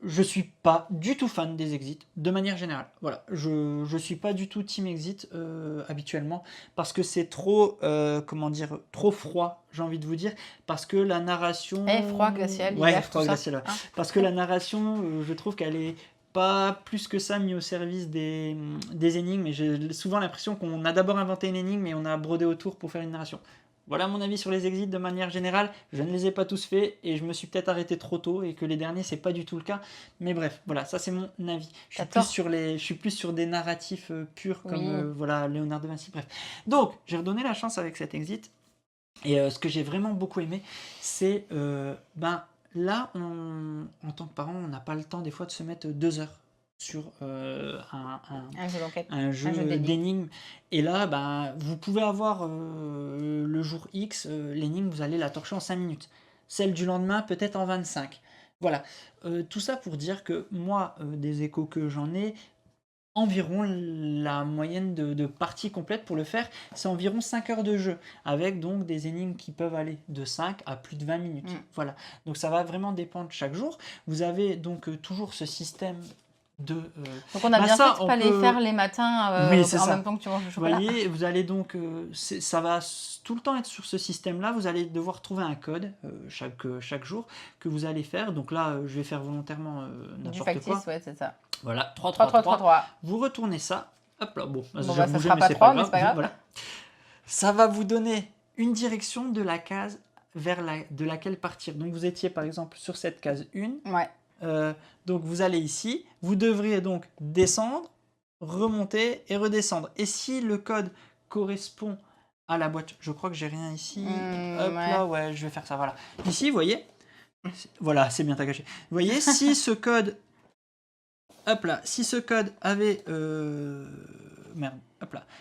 Speaker 2: je suis pas du tout fan des exits, de manière générale. Voilà, je suis pas du tout team exit habituellement, parce que c'est trop, trop froid, j'ai envie de vous dire, parce que la narration...
Speaker 1: froid glacial,
Speaker 2: ouais, froid glacial, hein. Parce que la narration, je trouve qu'elle est pas plus que ça mis au service des énigmes, et j'ai souvent l'impression qu'on a d'abord inventé une énigme, et on a brodé autour pour faire une narration. Voilà mon avis sur les exits de manière générale. Je ne les ai pas tous faits et je me suis peut-être arrêté trop tôt et que les derniers c'est pas du tout le cas. Mais bref, voilà, ça c'est mon avis. Je suis plus sur des narratifs purs comme voilà Léonard de Vinci. Bref. Donc j'ai redonné la chance avec cet exit et ce que j'ai vraiment beaucoup aimé, c'est là en tant que parent, on n'a pas le temps des fois de se mettre 2 heures sur un jeu d'énigmes. Et là, vous pouvez avoir le jour X, l'énigme, vous allez la torcher en 5 minutes. Celle du lendemain, peut-être en 25. Voilà. Tout ça pour dire que moi, des échos que j'en ai, environ la moyenne de parties complètes pour le faire, c'est environ 5 heures de jeu, avec donc des énigmes qui peuvent aller de 5 à plus de 20 minutes. Voilà. Donc ça va vraiment dépendre chaque jour. Vous avez donc toujours ce système donc
Speaker 1: on a bien fait de pas les faire les matins en même temps que tu manges le chocolat.
Speaker 2: Vous voyez, vous allez donc ça va tout le temps être sur ce système là, vous allez devoir trouver un code chaque jour que vous allez faire. Donc là je vais faire volontairement n'importe quoi. Du
Speaker 1: factice, ouais, c'est ça.
Speaker 2: Voilà, 3. Vous retournez ça. Hop là,
Speaker 1: ça sera pas 3 mais c'est pas grave.
Speaker 2: Voilà. Ça va vous donner une direction de la case de laquelle partir. Donc vous étiez par exemple sur cette case 1.
Speaker 1: Ouais.
Speaker 2: Donc vous allez ici, vous devriez donc descendre, remonter et redescendre. Et si le code correspond à la boîte, je crois que j'ai rien ici. Là, je vais faire ça. Voilà. Ici, vous voyez, voilà, c'est bien caché. Vous voyez, si ce code, si ce code avait,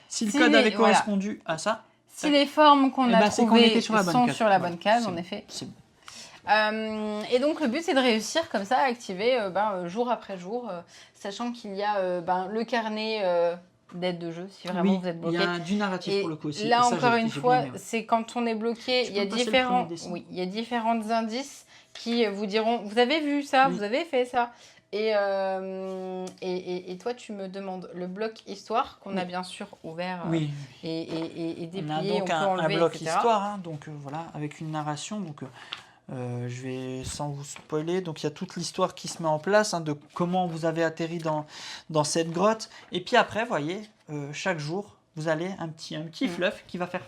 Speaker 2: si le code avait correspondu à ça.
Speaker 1: Si les formes qu'on a trouvées sont sur la bonne case, en effet. Et donc le but c'est de réussir comme ça à activer jour après jour, sachant qu'il y a le carnet d'aide de jeu si vraiment vous êtes bloqué.
Speaker 2: Il y a du narratif
Speaker 1: Et
Speaker 2: pour le coup aussi.
Speaker 1: là,
Speaker 2: Et ça,
Speaker 1: encore une
Speaker 2: j'ai
Speaker 1: fois,
Speaker 2: bien aimé, ouais.
Speaker 1: c'est quand on est bloqué,
Speaker 2: Tu
Speaker 1: il y a
Speaker 2: peux me passer le 1er décembre
Speaker 1: il y a différents indices qui vous diront, vous avez vu ça,
Speaker 2: Oui.
Speaker 1: vous avez fait ça. Et toi, tu me demandes le bloc histoire qu'on a bien sûr ouvert
Speaker 2: Oui.
Speaker 1: et
Speaker 2: On a
Speaker 1: déplié, on
Speaker 2: donc
Speaker 1: peut
Speaker 2: un
Speaker 1: enlever,
Speaker 2: bloc
Speaker 1: etc.
Speaker 2: histoire, hein, donc voilà, avec une narration. Donc je vais sans vous spoiler. Donc il y a toute l'histoire qui se met en place, hein, de comment vous avez atterri dans cette grotte. Et puis après, voyez, chaque jour, vous allez un petit fluff qui va faire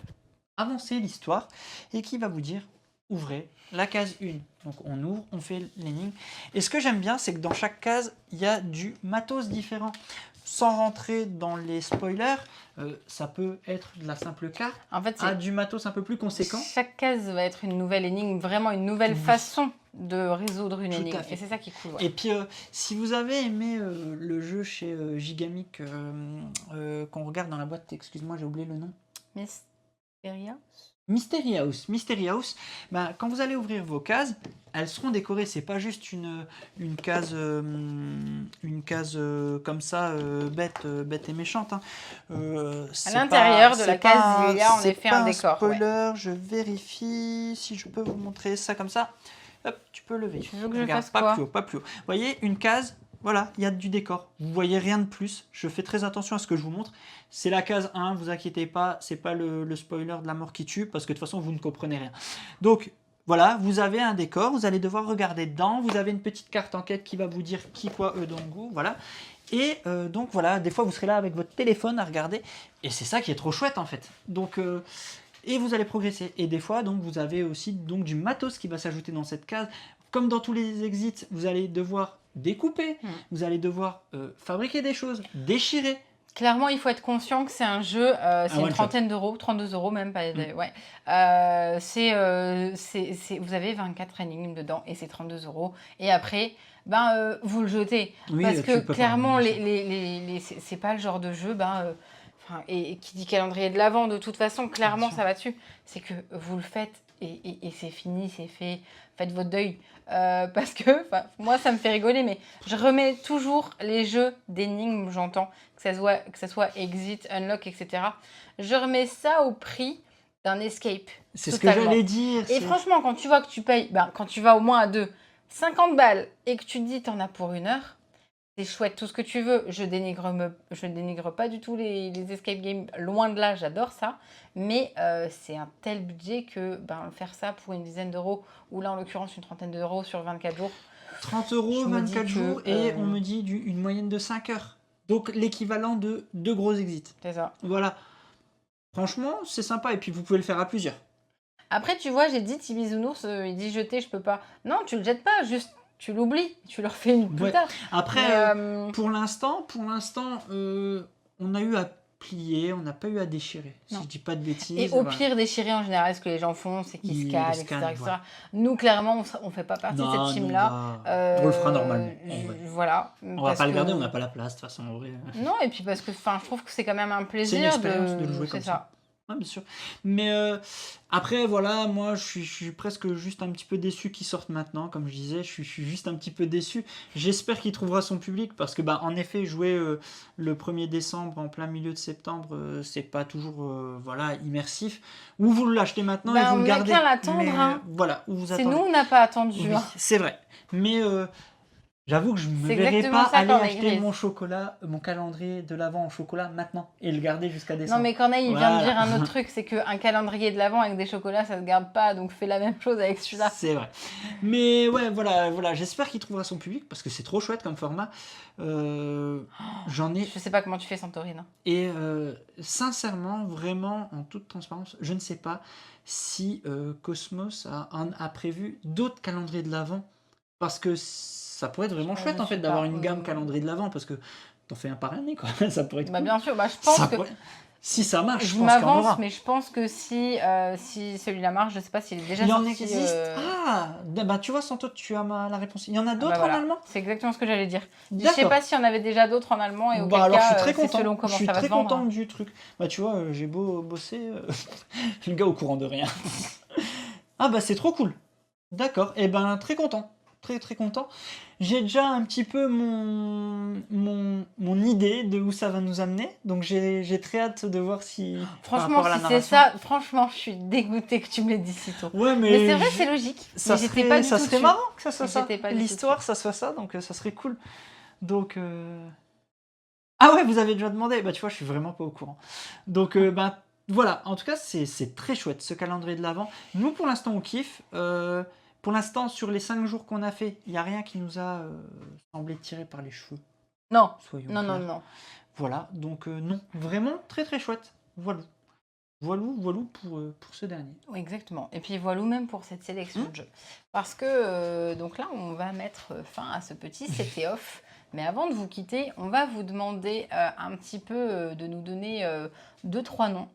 Speaker 2: avancer l'histoire et qui va vous dire ouvrez la case 1. Donc on ouvre, on fait l'énigme. Et ce que j'aime bien, c'est que dans chaque case, il y a du matos différent. Sans rentrer dans les spoilers, ça peut être de la simple carte
Speaker 1: En fait,
Speaker 2: à du matos un peu plus conséquent.
Speaker 1: chaque case va être une nouvelle énigme, vraiment une nouvelle façon de résoudre une
Speaker 2: Tout à
Speaker 1: énigme.
Speaker 2: fait.
Speaker 1: Et c'est ça qui est cool. Ouais.
Speaker 2: Et puis, si vous avez aimé le jeu chez Gigamic qu'on regarde dans la boîte, excuse-moi, j'ai oublié le nom.
Speaker 1: Mysteria
Speaker 2: Mystery House, ben, quand vous allez ouvrir vos cases, elles seront décorées. C'est pas juste une case, comme ça, bête et méchante. Hein.
Speaker 1: À l'intérieur de la case, il y a en
Speaker 2: c'est
Speaker 1: effet
Speaker 2: pas
Speaker 1: un décor.
Speaker 2: Spoiler, je vérifie si je peux vous montrer ça comme ça. Hop, tu peux lever.
Speaker 1: Tu veux que je
Speaker 2: Regarde,
Speaker 1: fasse quoi?
Speaker 2: pas plus haut. Vous voyez, une case. Voilà, il y a du décor. Vous voyez rien de plus. Je fais très attention à ce que je vous montre. C'est la case 1, vous inquiétez pas, c'est pas le spoiler de la mort qui tue, parce que de toute façon, vous ne comprenez rien. Donc, voilà, vous avez un décor, vous allez devoir regarder dedans, vous avez une petite carte enquête qui va vous dire qui, quoi, dongo, voilà. Et donc, voilà, des fois, vous serez là avec votre téléphone à regarder, et c'est ça qui est trop chouette, en fait. Donc... et vous allez progresser. Et des fois, donc, vous avez aussi donc, du matos qui va s'ajouter dans cette case. Comme dans tous les exits, vous allez devoir découper, vous allez devoir fabriquer des choses, déchirer.
Speaker 1: Clairement, il faut être conscient que c'est un jeu, c'est une trentaine d'euros, 32 euros même, pas, ouais. Vous avez 24 énigmes dedans et c'est 32 euros. Et après, vous le jetez.
Speaker 2: Oui,
Speaker 1: parce que clairement,
Speaker 2: pas,
Speaker 1: c'est pas le genre de jeu, et qui dit calendrier de l'Avent, de toute façon, clairement, ça va dessus. C'est que vous le faites et c'est fini, c'est fait. Faites votre deuil. Parce que moi, ça me fait rigoler, mais je remets toujours les jeux d'énigmes, j'entends, que ça soit Exit, Unlock, etc. Je remets ça au prix d'un Escape.
Speaker 2: C'est ce que j'allais dire.
Speaker 1: Et franchement, quand tu vois que tu payes, quand tu vas au moins à 50 balles et que tu te dis t'en as pour 1 heure, c'est chouette, tout ce que tu veux. Je dénigre pas du tout les escape games, loin de là, j'adore ça. Mais c'est un tel budget que faire ça pour une dizaine d'euros, ou là en l'occurrence une trentaine d'euros sur 24 jours.
Speaker 2: 30 euros, 24 jours, et on me dit une moyenne de 5 heures. Donc l'équivalent de 2 gros exits.
Speaker 1: C'est ça.
Speaker 2: Voilà. Franchement, c'est sympa, et puis vous pouvez le faire à plusieurs.
Speaker 1: Après, tu vois, j'ai dit Tibisounours, il dit jeter, je peux pas. Non, tu le jettes pas, juste tu l'oublies, tu le refais une plus tard.
Speaker 2: Après, pour l'instant, on a eu à plier, on n'a pas eu à déchirer, si je dis pas de bêtises.
Speaker 1: Et au pire, déchirer en général, ce que les gens font, c'est qu'ils scannent, etc. Voilà. Nous, clairement, on fait pas partie de cette team-là.
Speaker 2: On le fera normalement.
Speaker 1: Voilà.
Speaker 2: On va pas le garder, on n'a pas la place, de toute façon, en vrai.
Speaker 1: Non, et puis parce que je trouve que c'est quand même un plaisir.
Speaker 2: C'est une expérience de le jouer comme ça. Ouais, bien sûr. Mais après, voilà, moi, je suis presque juste un petit peu déçu qu'il sorte maintenant. Comme je disais, je suis juste un petit peu déçu. J'espère qu'il trouvera son public parce que, en effet, jouer le 1er décembre en plein milieu de septembre, c'est pas toujours immersif. Ou vous l'achetez maintenant et vous le gardez.
Speaker 1: On a qu'à l'attendre. Hein.
Speaker 2: Voilà, où vous attendez.
Speaker 1: C'est nous, on n'a pas attendu.
Speaker 2: Oui, c'est vrai. Mais j'avoue que je ne me verrais pas aller acheter mon calendrier de l'Avent en chocolat maintenant et le garder jusqu'à décembre.
Speaker 1: Non, mais Corneille, il vient de dire un autre truc, c'est qu'un calendrier de l'Avent avec des chocolats, ça se garde pas, donc fais la même chose avec celui-là.
Speaker 2: C'est vrai. Mais ouais, voilà, j'espère qu'il trouvera son public parce que c'est trop chouette comme format. J'en ai...
Speaker 1: Je sais pas comment tu fais, Santorine.
Speaker 2: Et sincèrement, vraiment, en toute transparence, je ne sais pas si Cosmos a prévu d'autres calendriers de l'Avent parce que ça pourrait être vraiment chouette en fait d'avoir une gamme calendrier de l'Avent parce que t'en fais un par année quoi. Ça pourrait être cool.
Speaker 1: Bien sûr, je pense que
Speaker 2: si ça marche,
Speaker 1: je m'avance, mais je pense que si celui-là marche, je sais pas s'il est déjà sorti.
Speaker 2: Il en existe. Tu vois, Santo, tu as la réponse. Il y en a d'autres en allemand.
Speaker 1: C'est exactement ce que j'allais dire. Je sais pas s'il y en avait déjà d'autres en allemand et auquel
Speaker 2: alors,
Speaker 1: cas,
Speaker 2: je suis très content.
Speaker 1: Selon comment
Speaker 2: je suis
Speaker 1: ça va
Speaker 2: très
Speaker 1: se vendre.
Speaker 2: content du truc. Tu vois, j'ai beau bosser, le gars au courant de rien. C'est trop cool. D'accord. Et très content. Très très content. J'ai déjà un petit peu mon idée de où ça va nous amener. Donc j'ai très hâte de voir si... par
Speaker 1: Franchement,
Speaker 2: rapport à la
Speaker 1: si c'est
Speaker 2: narration.
Speaker 1: ça, franchement, je suis dégoûtée que tu me l'aies dit si tôt.
Speaker 2: Ouais,
Speaker 1: Mais c'est
Speaker 2: mais
Speaker 1: vrai, c'est logique.
Speaker 2: ça
Speaker 1: Mais j'étais pas du tout
Speaker 2: serait
Speaker 1: dessus.
Speaker 2: marrant que ça soit ça.
Speaker 1: J'étais pas du tout
Speaker 2: L'histoire, ça soit ça, donc ça serait cool. Donc... Ah ouais, vous avez déjà demandé. Bah tu vois, je suis vraiment pas au courant. Donc bah voilà, en tout cas, c'est très chouette ce calendrier de l'Avent. Nous, pour l'instant, on kiffe. Pour l'instant, sur les 5 jours qu'on a fait, il n'y a rien qui nous a semblé tiré par les cheveux.
Speaker 1: Non,
Speaker 2: Soyons
Speaker 1: non, non,
Speaker 2: clairs.
Speaker 1: non.
Speaker 2: Voilà, donc non, vraiment très très chouette. Voilà. Voilou pour ce dernier.
Speaker 1: Oui, exactement. Et puis voilà même pour cette sélection de jeux. Parce que donc là, on va mettre fin à ce petit c'était off. Mais avant de vous quitter, on va vous demander un petit peu de nous donner 2-3 noms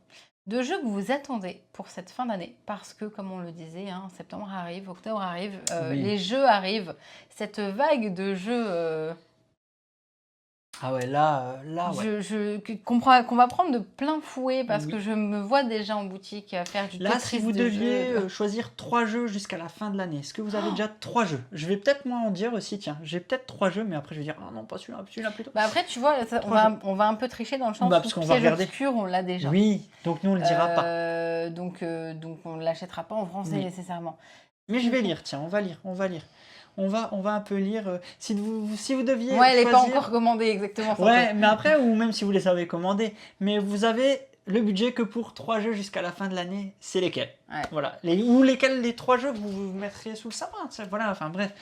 Speaker 1: de jeux que vous attendez pour cette fin d'année. Parce que, comme on le disait, hein, septembre arrive, octobre arrive,
Speaker 2: Oui.
Speaker 1: les jeux arrivent. Cette vague de jeux
Speaker 2: Ah ouais, là, ouais.
Speaker 1: qu'on va prendre de plein fouet parce
Speaker 2: Oui.
Speaker 1: que je me vois déjà en boutique faire du
Speaker 2: Là,
Speaker 1: Tetris
Speaker 2: si vous
Speaker 1: de
Speaker 2: deviez
Speaker 1: jeux.
Speaker 2: choisir 3 jeux jusqu'à la fin de l'année, est-ce que vous avez déjà 3 jeux? Je vais peut-être moi en dire aussi, tiens, j'ai peut-être 3 jeux, mais après je vais dire, ah non, pas celui-là plutôt.
Speaker 1: Bah après, tu vois, ça, on va un peu tricher dans le sens
Speaker 2: Bah, parce
Speaker 1: où
Speaker 2: qu'on va
Speaker 1: Piège
Speaker 2: regarder.
Speaker 1: obscur, on l'a déjà.
Speaker 2: Oui, donc nous on le dira pas.
Speaker 1: Donc on ne l'achètera pas en français
Speaker 2: Oui.
Speaker 1: nécessairement.
Speaker 2: Mais je vais lire, tiens, on va lire. On va un peu lire. Si vous deviez
Speaker 1: Ouais, elle n'est pas
Speaker 2: choisir...
Speaker 1: encore commandée exactement.
Speaker 2: Ouais, mais après, ou même si vous les avez commandés, mais vous avez le budget que pour 3 jeux jusqu'à la fin de l'année, c'est lesquels?
Speaker 1: Ouais.
Speaker 2: Voilà. Ou lesquels les 3 jeux que vous mettriez sous le sapin. Voilà, enfin bref.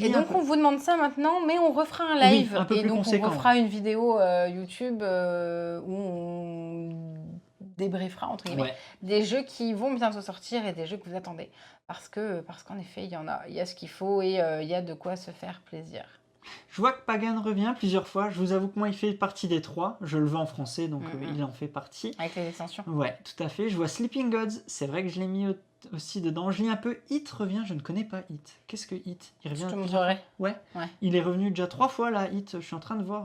Speaker 1: Et donc on vous demande ça maintenant, mais on refera un live.
Speaker 2: Oui, un peu
Speaker 1: et
Speaker 2: plus
Speaker 1: donc
Speaker 2: conséquent.
Speaker 1: On refera une vidéo YouTube où on débriefera entre guillemets
Speaker 2: Ouais.
Speaker 1: des jeux qui vont bientôt sortir et des jeux que vous attendez. Parce qu'en effet, il y a ce qu'il faut et il y a de quoi se faire plaisir.
Speaker 2: Je vois que Pagan revient plusieurs fois. Je vous avoue que moi, il fait partie des 3. Je le veux en français, donc il en fait partie.
Speaker 1: Avec les extensions.
Speaker 2: Ouais, tout à fait. Je vois Sleeping Gods. C'est vrai que je l'ai mis aussi dedans. Je lis un peu. Hit revient. Je ne connais pas Hit. Qu'est-ce que Hit? Il revient.
Speaker 1: Je te montrerai.
Speaker 2: Ouais. Il est revenu déjà 3 fois là, Hit. Je suis en train de voir.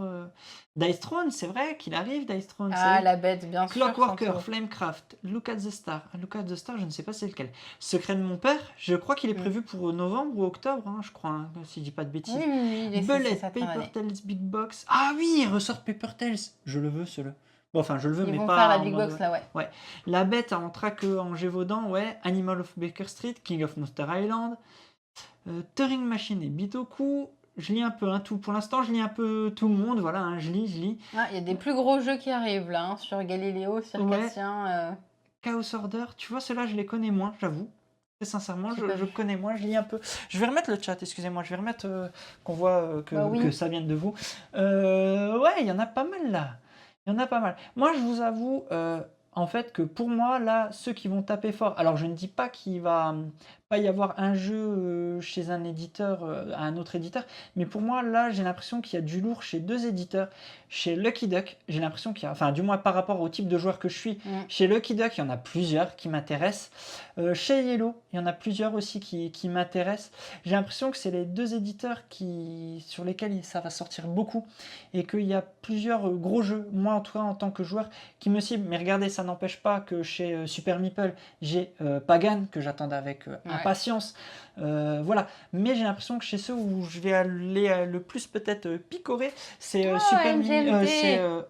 Speaker 2: Dice Throne, c'est vrai qu'il arrive, Dice Throne.
Speaker 1: Ah, la bête, bien sûr.
Speaker 2: Clockworker, Flamecraft, Look at the Star. Look at the Star, je ne sais pas c'est lequel. Secret de mon père, je crois qu'il est prévu pour novembre ou octobre, hein, je crois, hein, si je dis pas de bêtises.
Speaker 1: Oui,
Speaker 2: Bullet, Paper Tales Big Box. Ah oui, il ressort Paper Tales. Je le veux, celui-là. Bon, enfin, je le veux,
Speaker 1: Ils
Speaker 2: mais
Speaker 1: vont
Speaker 2: pas.
Speaker 1: faire la Big Box là, ouais.
Speaker 2: Ouais. La bête en track en Gévaudan, ouais. Animal of Baker Street, King of Monster Island. Turing Machine et Bitoku. Je lis un peu tout. Pour l'instant, je lis un peu tout le monde. Voilà, hein, je lis.
Speaker 1: Ah, il y a des plus gros jeux qui arrivent là, hein, sur Galiléo, Circassien.
Speaker 2: Chaos Order, tu vois, ceux-là, je les connais moins, j'avoue. Très sincèrement, je connais moins, je lis un peu. Je vais remettre le chat, excusez-moi, je vais remettre qu'on voit que ça vienne de vous. Ouais, il y en a pas mal là. Il y en a pas mal. Moi, je vous avoue, en fait, que pour moi, là, ceux qui vont taper fort. Alors, je ne dis pas qu'il va pas y avoir un jeu chez un éditeur à un autre éditeur, mais pour moi, là, j'ai l'impression qu'il y a du lourd chez 2 éditeurs. Chez Lucky Duck, j'ai l'impression qu'il y a, enfin, du moins par rapport au type de joueur que je suis, chez Lucky Duck, il y en a plusieurs qui m'intéressent. Chez Yellow, il y en a plusieurs aussi qui m'intéressent. J'ai l'impression que c'est les 2 éditeurs sur lesquels ça va sortir beaucoup et qu'il y a plusieurs gros jeux, moi en tout cas en tant que joueur, qui me ciblent. Mais regardez, ça n'empêche pas que chez Super Meeple, j'ai Pagan que j'attendais avec impatience. Voilà. Mais j'ai l'impression que chez ceux où je vais aller le plus peut-être picorer, c'est Super Meeple.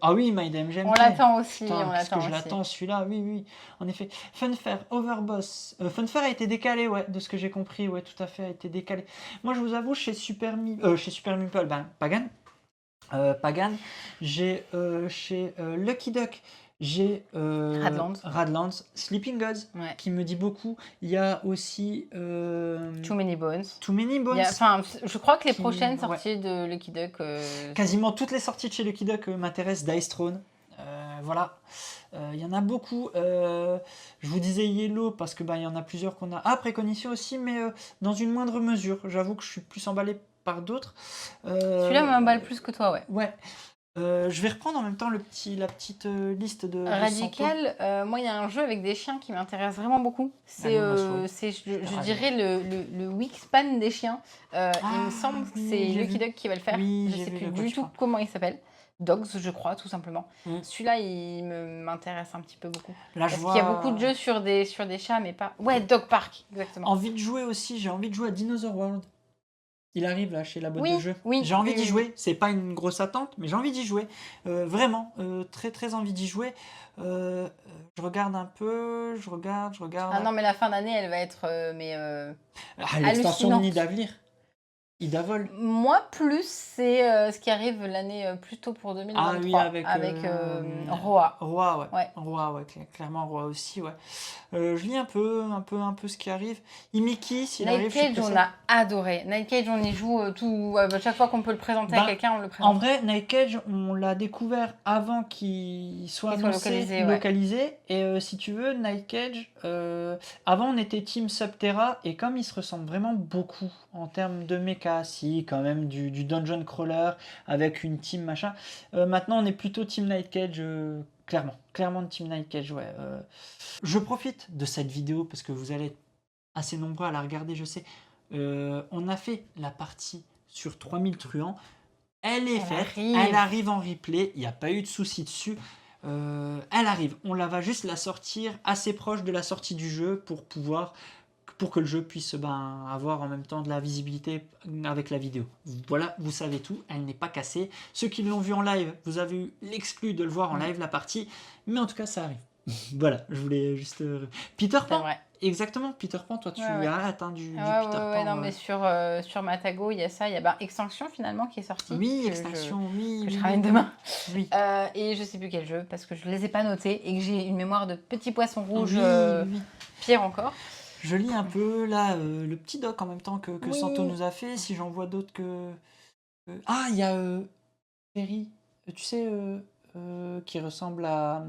Speaker 2: Ah oui, My DMGMT.
Speaker 1: On l'attend aussi.
Speaker 2: Parce que je l'attends celui-là, oui, en effet. Funfair, Overboss. Funfair a été décalé, ouais, de ce que j'ai compris, ouais, tout à fait, a été décalé. Moi, je vous avoue, chez Super Meeple, Pagan. J'ai chez Lucky Duck, j'ai Radlands, Sleeping Gods, qui me dit beaucoup. Il y a aussi
Speaker 1: Too Many Bones. Je crois que les prochaines sorties de Lucky Duck...
Speaker 2: Quasiment toutes les sorties de chez Lucky Duck m'intéressent. Dice Throne, voilà. Il y en a beaucoup. Je vous disais Yellow parce que il y en a plusieurs qu'on a. Ah, Précognition aussi, mais dans une moindre mesure. J'avoue que je suis plus emballé par d'autres.
Speaker 1: Celui-là m'emballe plus que toi, ouais.
Speaker 2: Ouais. Je vais reprendre en même temps la petite liste de
Speaker 1: Radical. Moi, il y a un jeu avec des chiens qui m'intéresse vraiment beaucoup. C'est, je dirais, le Wingspan des chiens. Il me semble que c'est Lucky Duck qui va le faire.
Speaker 2: Oui,
Speaker 1: je ne sais plus du tout comment il s'appelle. Dogs, je crois, tout simplement. Celui-là, il m'intéresse un petit peu beaucoup.
Speaker 2: Là,
Speaker 1: parce qu'il y a beaucoup de jeux sur des chats, mais pas... Ouais, Dog Park, exactement.
Speaker 2: Envie de jouer aussi, j'ai envie de jouer à Dinosaur World. Il arrive là chez la boîte
Speaker 1: Oui,
Speaker 2: de jeu.
Speaker 1: oui,
Speaker 2: J'ai envie
Speaker 1: oui,
Speaker 2: d'y
Speaker 1: oui.
Speaker 2: jouer. C'est pas une grosse attente, mais j'ai envie d'y jouer. Vraiment, très très envie d'y jouer. Je regarde un peu, je regarde.
Speaker 1: Ah non, mais la fin d'année, elle va être
Speaker 2: Ah, l'extension de
Speaker 1: hallucinante.
Speaker 2: Nid d'Avenir. Idavol.
Speaker 1: Moi, plus, c'est ce qui arrive l'année plus tôt pour 2023.
Speaker 2: Ah oui, avec
Speaker 1: Roa.
Speaker 2: Roa, ouais.
Speaker 1: Ouais.
Speaker 2: Roa, ouais, clairement Roa aussi, ouais. Je lis un peu ce qui arrive. Imiki, s'il arrive,
Speaker 1: Night
Speaker 2: je suis
Speaker 1: Cage, on
Speaker 2: pressé.
Speaker 1: a adoré. Night Cage, on y joue tout. Chaque fois qu'on peut le présenter
Speaker 2: Ben,
Speaker 1: à quelqu'un, on le
Speaker 2: En
Speaker 1: présente.
Speaker 2: vrai, Night Cage, on l'a découvert avant qu'il soit
Speaker 1: Qu'il soit
Speaker 2: annoncé,
Speaker 1: localisé, ouais.
Speaker 2: localisé. Et si tu veux, Night Cage, avant on était Team Subterra, et comme il se ressemble vraiment beaucoup en termes de méca, si quand même du dungeon crawler avec une team machin. Maintenant on est plutôt Team Night Cage, clairement Team Night Cage, ouais. Je profite de cette vidéo parce que vous allez être assez nombreux à la regarder, je sais. On a fait la partie sur 3000 truands. Elle est faite, elle arrive en replay, il n'y a pas eu de souci dessus. Elle arrive, on va juste la sortir assez proche de la sortie du jeu pour que le jeu puisse avoir en même temps de la visibilité avec la vidéo. Voilà, vous savez tout, elle n'est pas cassée. Ceux qui l'ont vu en live, vous avez eu l'exclu de le voir en live la partie, mais en tout cas ça arrive. Voilà, je voulais juste... Peter Pan,
Speaker 1: vrai.
Speaker 2: exactement, Peter Pan, toi tu
Speaker 1: Ouais.
Speaker 2: arrêtes du Peter
Speaker 1: Ouais,
Speaker 2: Pan.
Speaker 1: non, mais sur Matago, il y a ça. Il y a Extinction finalement qui est sorti.
Speaker 2: Oui, Extinction,
Speaker 1: que je ramène demain.
Speaker 2: Oui.
Speaker 1: Et je sais plus quel jeu parce que je les ai pas notés et que j'ai une mémoire de petit poisson rouge,
Speaker 2: Oui.
Speaker 1: pire encore.
Speaker 2: Je lis un peu là le petit doc en même temps que
Speaker 1: Oui.
Speaker 2: Santo nous a fait. Si j'en vois d'autres Ah, il y a Perry, tu sais, qui ressemble à...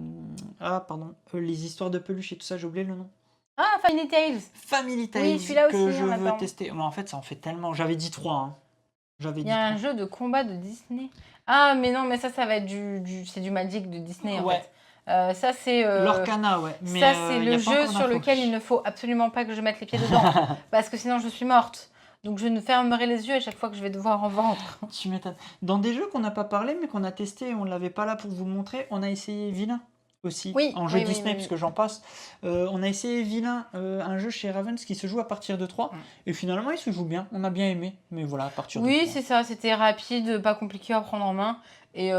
Speaker 2: Ah, pardon, les histoires de peluche et tout ça, j'ai oublié le nom.
Speaker 1: Ah, Family Tales.
Speaker 2: Family Tales,
Speaker 1: Oui, celui-là
Speaker 2: que
Speaker 1: aussi,
Speaker 2: je
Speaker 1: on
Speaker 2: veux
Speaker 1: attend.
Speaker 2: tester. Mais en fait, ça en fait tellement. J'avais dit 3. Hein.
Speaker 1: Il y a un jeu de combat de Disney. Ah, mais non, mais ça va être c'est du Magic de Disney en fait. Ça, c'est.
Speaker 2: Lorcana, ouais. Mais,
Speaker 1: ça, c'est le jeu sur lequel il ne faut absolument pas que je mette les pieds dedans. Parce que sinon, je suis morte. Donc, je ne fermerai les yeux à chaque fois que je vais devoir en vendre.
Speaker 2: Tu m'étonnes. Dans des jeux qu'on n'a pas parlé, mais qu'on a testé et on ne l'avait pas là pour vous montrer, on a essayé Villain aussi, en jeu Disney, puisque j'en passe. On a essayé Villain, un jeu chez Ravens qui se joue à partir de 3. Et finalement, il se joue bien. On a bien aimé. Mais voilà, à partir de 3.
Speaker 1: Oui, c'est ça. C'était rapide, pas compliqué à prendre en main. Et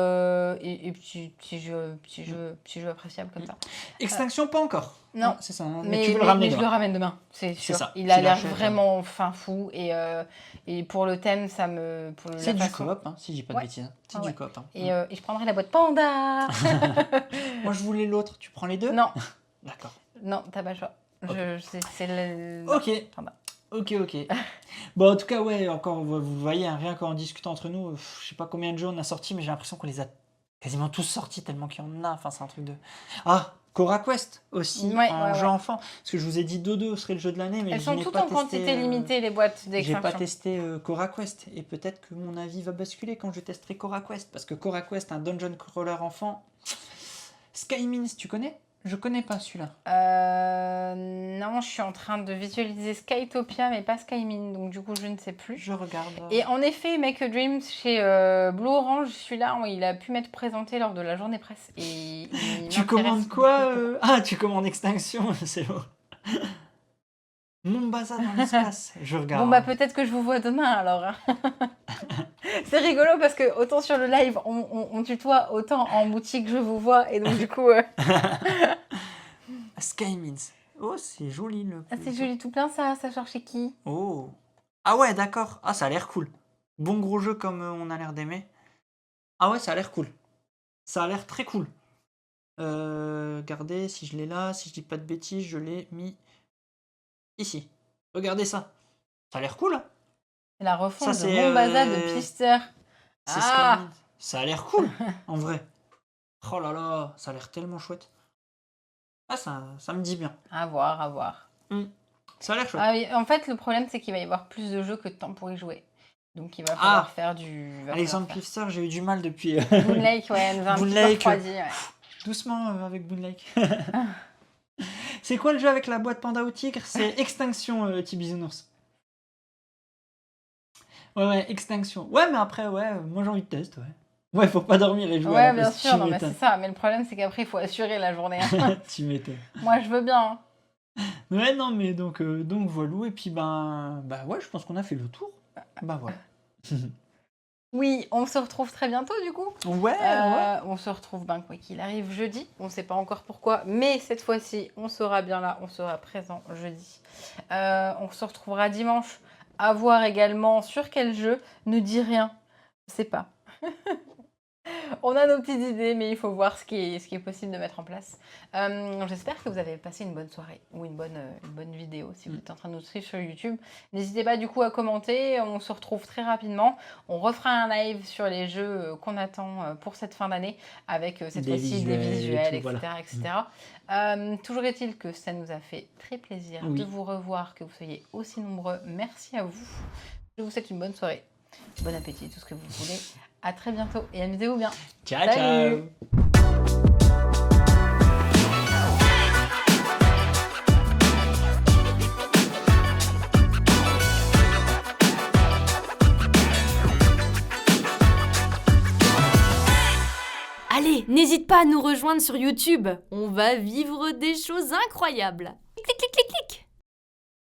Speaker 1: petit jeu appréciable comme ça.
Speaker 2: Extinction, pas encore.
Speaker 1: Non,
Speaker 2: c'est ça. Hein.
Speaker 1: Mais
Speaker 2: tu veux le ramener
Speaker 1: je le ramène demain, c'est sûr.
Speaker 2: Ça,
Speaker 1: il a l'air vraiment fin fou. Et pour le thème, ça me...
Speaker 2: C'est du coop, hein, si je dis pas de bêtises. C'est du coop. Hein.
Speaker 1: Et je prendrai la boîte Panda.
Speaker 2: Moi, je voulais l'autre. Tu prends les deux?
Speaker 1: Non.
Speaker 2: D'accord.
Speaker 1: Non, t'as pas le choix.
Speaker 2: Okay.
Speaker 1: C'est le...
Speaker 2: Ok. Panda. Ok. Bon, en tout cas, ouais, encore, vous voyez, hein, rien qu'en discutant entre nous, je sais pas combien de jeux on a sortis, mais j'ai l'impression qu'on les a quasiment tous sortis tellement qu'il y en a. Enfin, c'est un truc de... Ah, Cora Quest aussi, un jeu enfant. Parce que je vous ai dit Dodo serait le jeu de l'année, mais
Speaker 1: elles sont toutes en quantité limitée, les boîtes d'Extinction.
Speaker 2: J'ai pas testé Cora Quest, et peut-être que mon avis va basculer quand je testerai Cora Quest, parce que Cora Quest, un dungeon crawler enfant. Skymins, tu connais? Je connais pas celui-là.
Speaker 1: Non, je suis en train de visualiser Skytopia, mais pas Skymine, donc du coup, je ne sais plus.
Speaker 2: Je regarde.
Speaker 1: Et en effet, Make a Dream chez Blue Orange, celui-là, il a pu m'être présenté lors de la journée presse. Et
Speaker 2: tu commandes quoi Ah, tu commandes Extinction, c'est bon. Mombasa dans l'espace, je regarde.
Speaker 1: Bon, bah peut-être que je vous vois demain alors. C'est rigolo parce que autant sur le live, on tutoie, autant en boutique, je vous vois. Et donc du coup...
Speaker 2: Skymins. Oh, c'est joli le...
Speaker 1: Ah, c'est joli tout plein ça sort chez qui?
Speaker 2: Oh. Ah ouais, d'accord. Ah, ça a l'air cool. Bon gros jeu comme on a l'air d'aimer. Ah ouais, ça a l'air cool. Ça a l'air très cool. Regardez, si je l'ai là, si je dis pas de bêtises, je l'ai mis ici. Regardez ça. Ça a l'air cool. Hein.
Speaker 1: C'est la refonte de Mombasa de Pister.
Speaker 2: Ah, ça a l'air cool, en vrai. Oh là là, ça a l'air tellement chouette. Ah, ça me dit bien.
Speaker 1: À voir.
Speaker 2: Ça a l'air chouette.
Speaker 1: Ah oui, en fait, le problème, c'est qu'il va y avoir plus de jeux que de temps pour y jouer. Donc, il va falloir faire du...
Speaker 2: Alexandre Pister, j'ai eu du mal depuis...
Speaker 1: Boon Lake, ouais, nous a un petit peu refroidi, ouais.
Speaker 2: Doucement avec Boon Lake. C'est quoi le jeu avec la boîte Panda au tigre? C'est Extinction, Tibisounours. Ouais, Extinction. Ouais, mais après, moi j'ai envie de tester, Ouais, faut pas dormir et jouer à la
Speaker 1: bien
Speaker 2: place.
Speaker 1: sûr, non, mais c'est ça. Mais le problème, c'est qu'après, il faut assurer la journée.
Speaker 2: Tu m'étonnes.
Speaker 1: Moi, je veux bien.
Speaker 2: Ouais, non, mais donc voilà. Et puis, ouais, je pense qu'on a fait le tour. Bah voilà.
Speaker 1: Oui, on se retrouve très bientôt du coup.
Speaker 2: Ouais.
Speaker 1: On se retrouve, quoi qu'il arrive, jeudi. On ne sait pas encore pourquoi, mais cette fois-ci, on sera bien là, on sera présent jeudi. On se retrouvera dimanche à voir également sur quel jeu. Ne dis rien, je sais pas. On a nos petites idées, mais il faut voir ce qui est possible de mettre en place. J'espère que vous avez passé une bonne soirée ou une bonne vidéo si vous êtes en train de nous suivre sur YouTube. N'hésitez pas du coup à commenter. On se retrouve très rapidement. On refera un live sur les jeux qu'on attend pour cette fin d'année avec cette fois-ci des visuels, etc.
Speaker 2: Voilà.
Speaker 1: etc. Toujours est-il que ça nous a fait très plaisir de vous revoir, que vous soyez aussi nombreux. Merci à vous. Je vous souhaite une bonne soirée. Bon appétit, tout ce que vous voulez. À très bientôt et amusez-vous bien.
Speaker 2: Ciao,
Speaker 1: Salut.
Speaker 2: ciao.
Speaker 3: Allez, n'hésite pas à nous rejoindre sur YouTube. On va vivre des choses incroyables.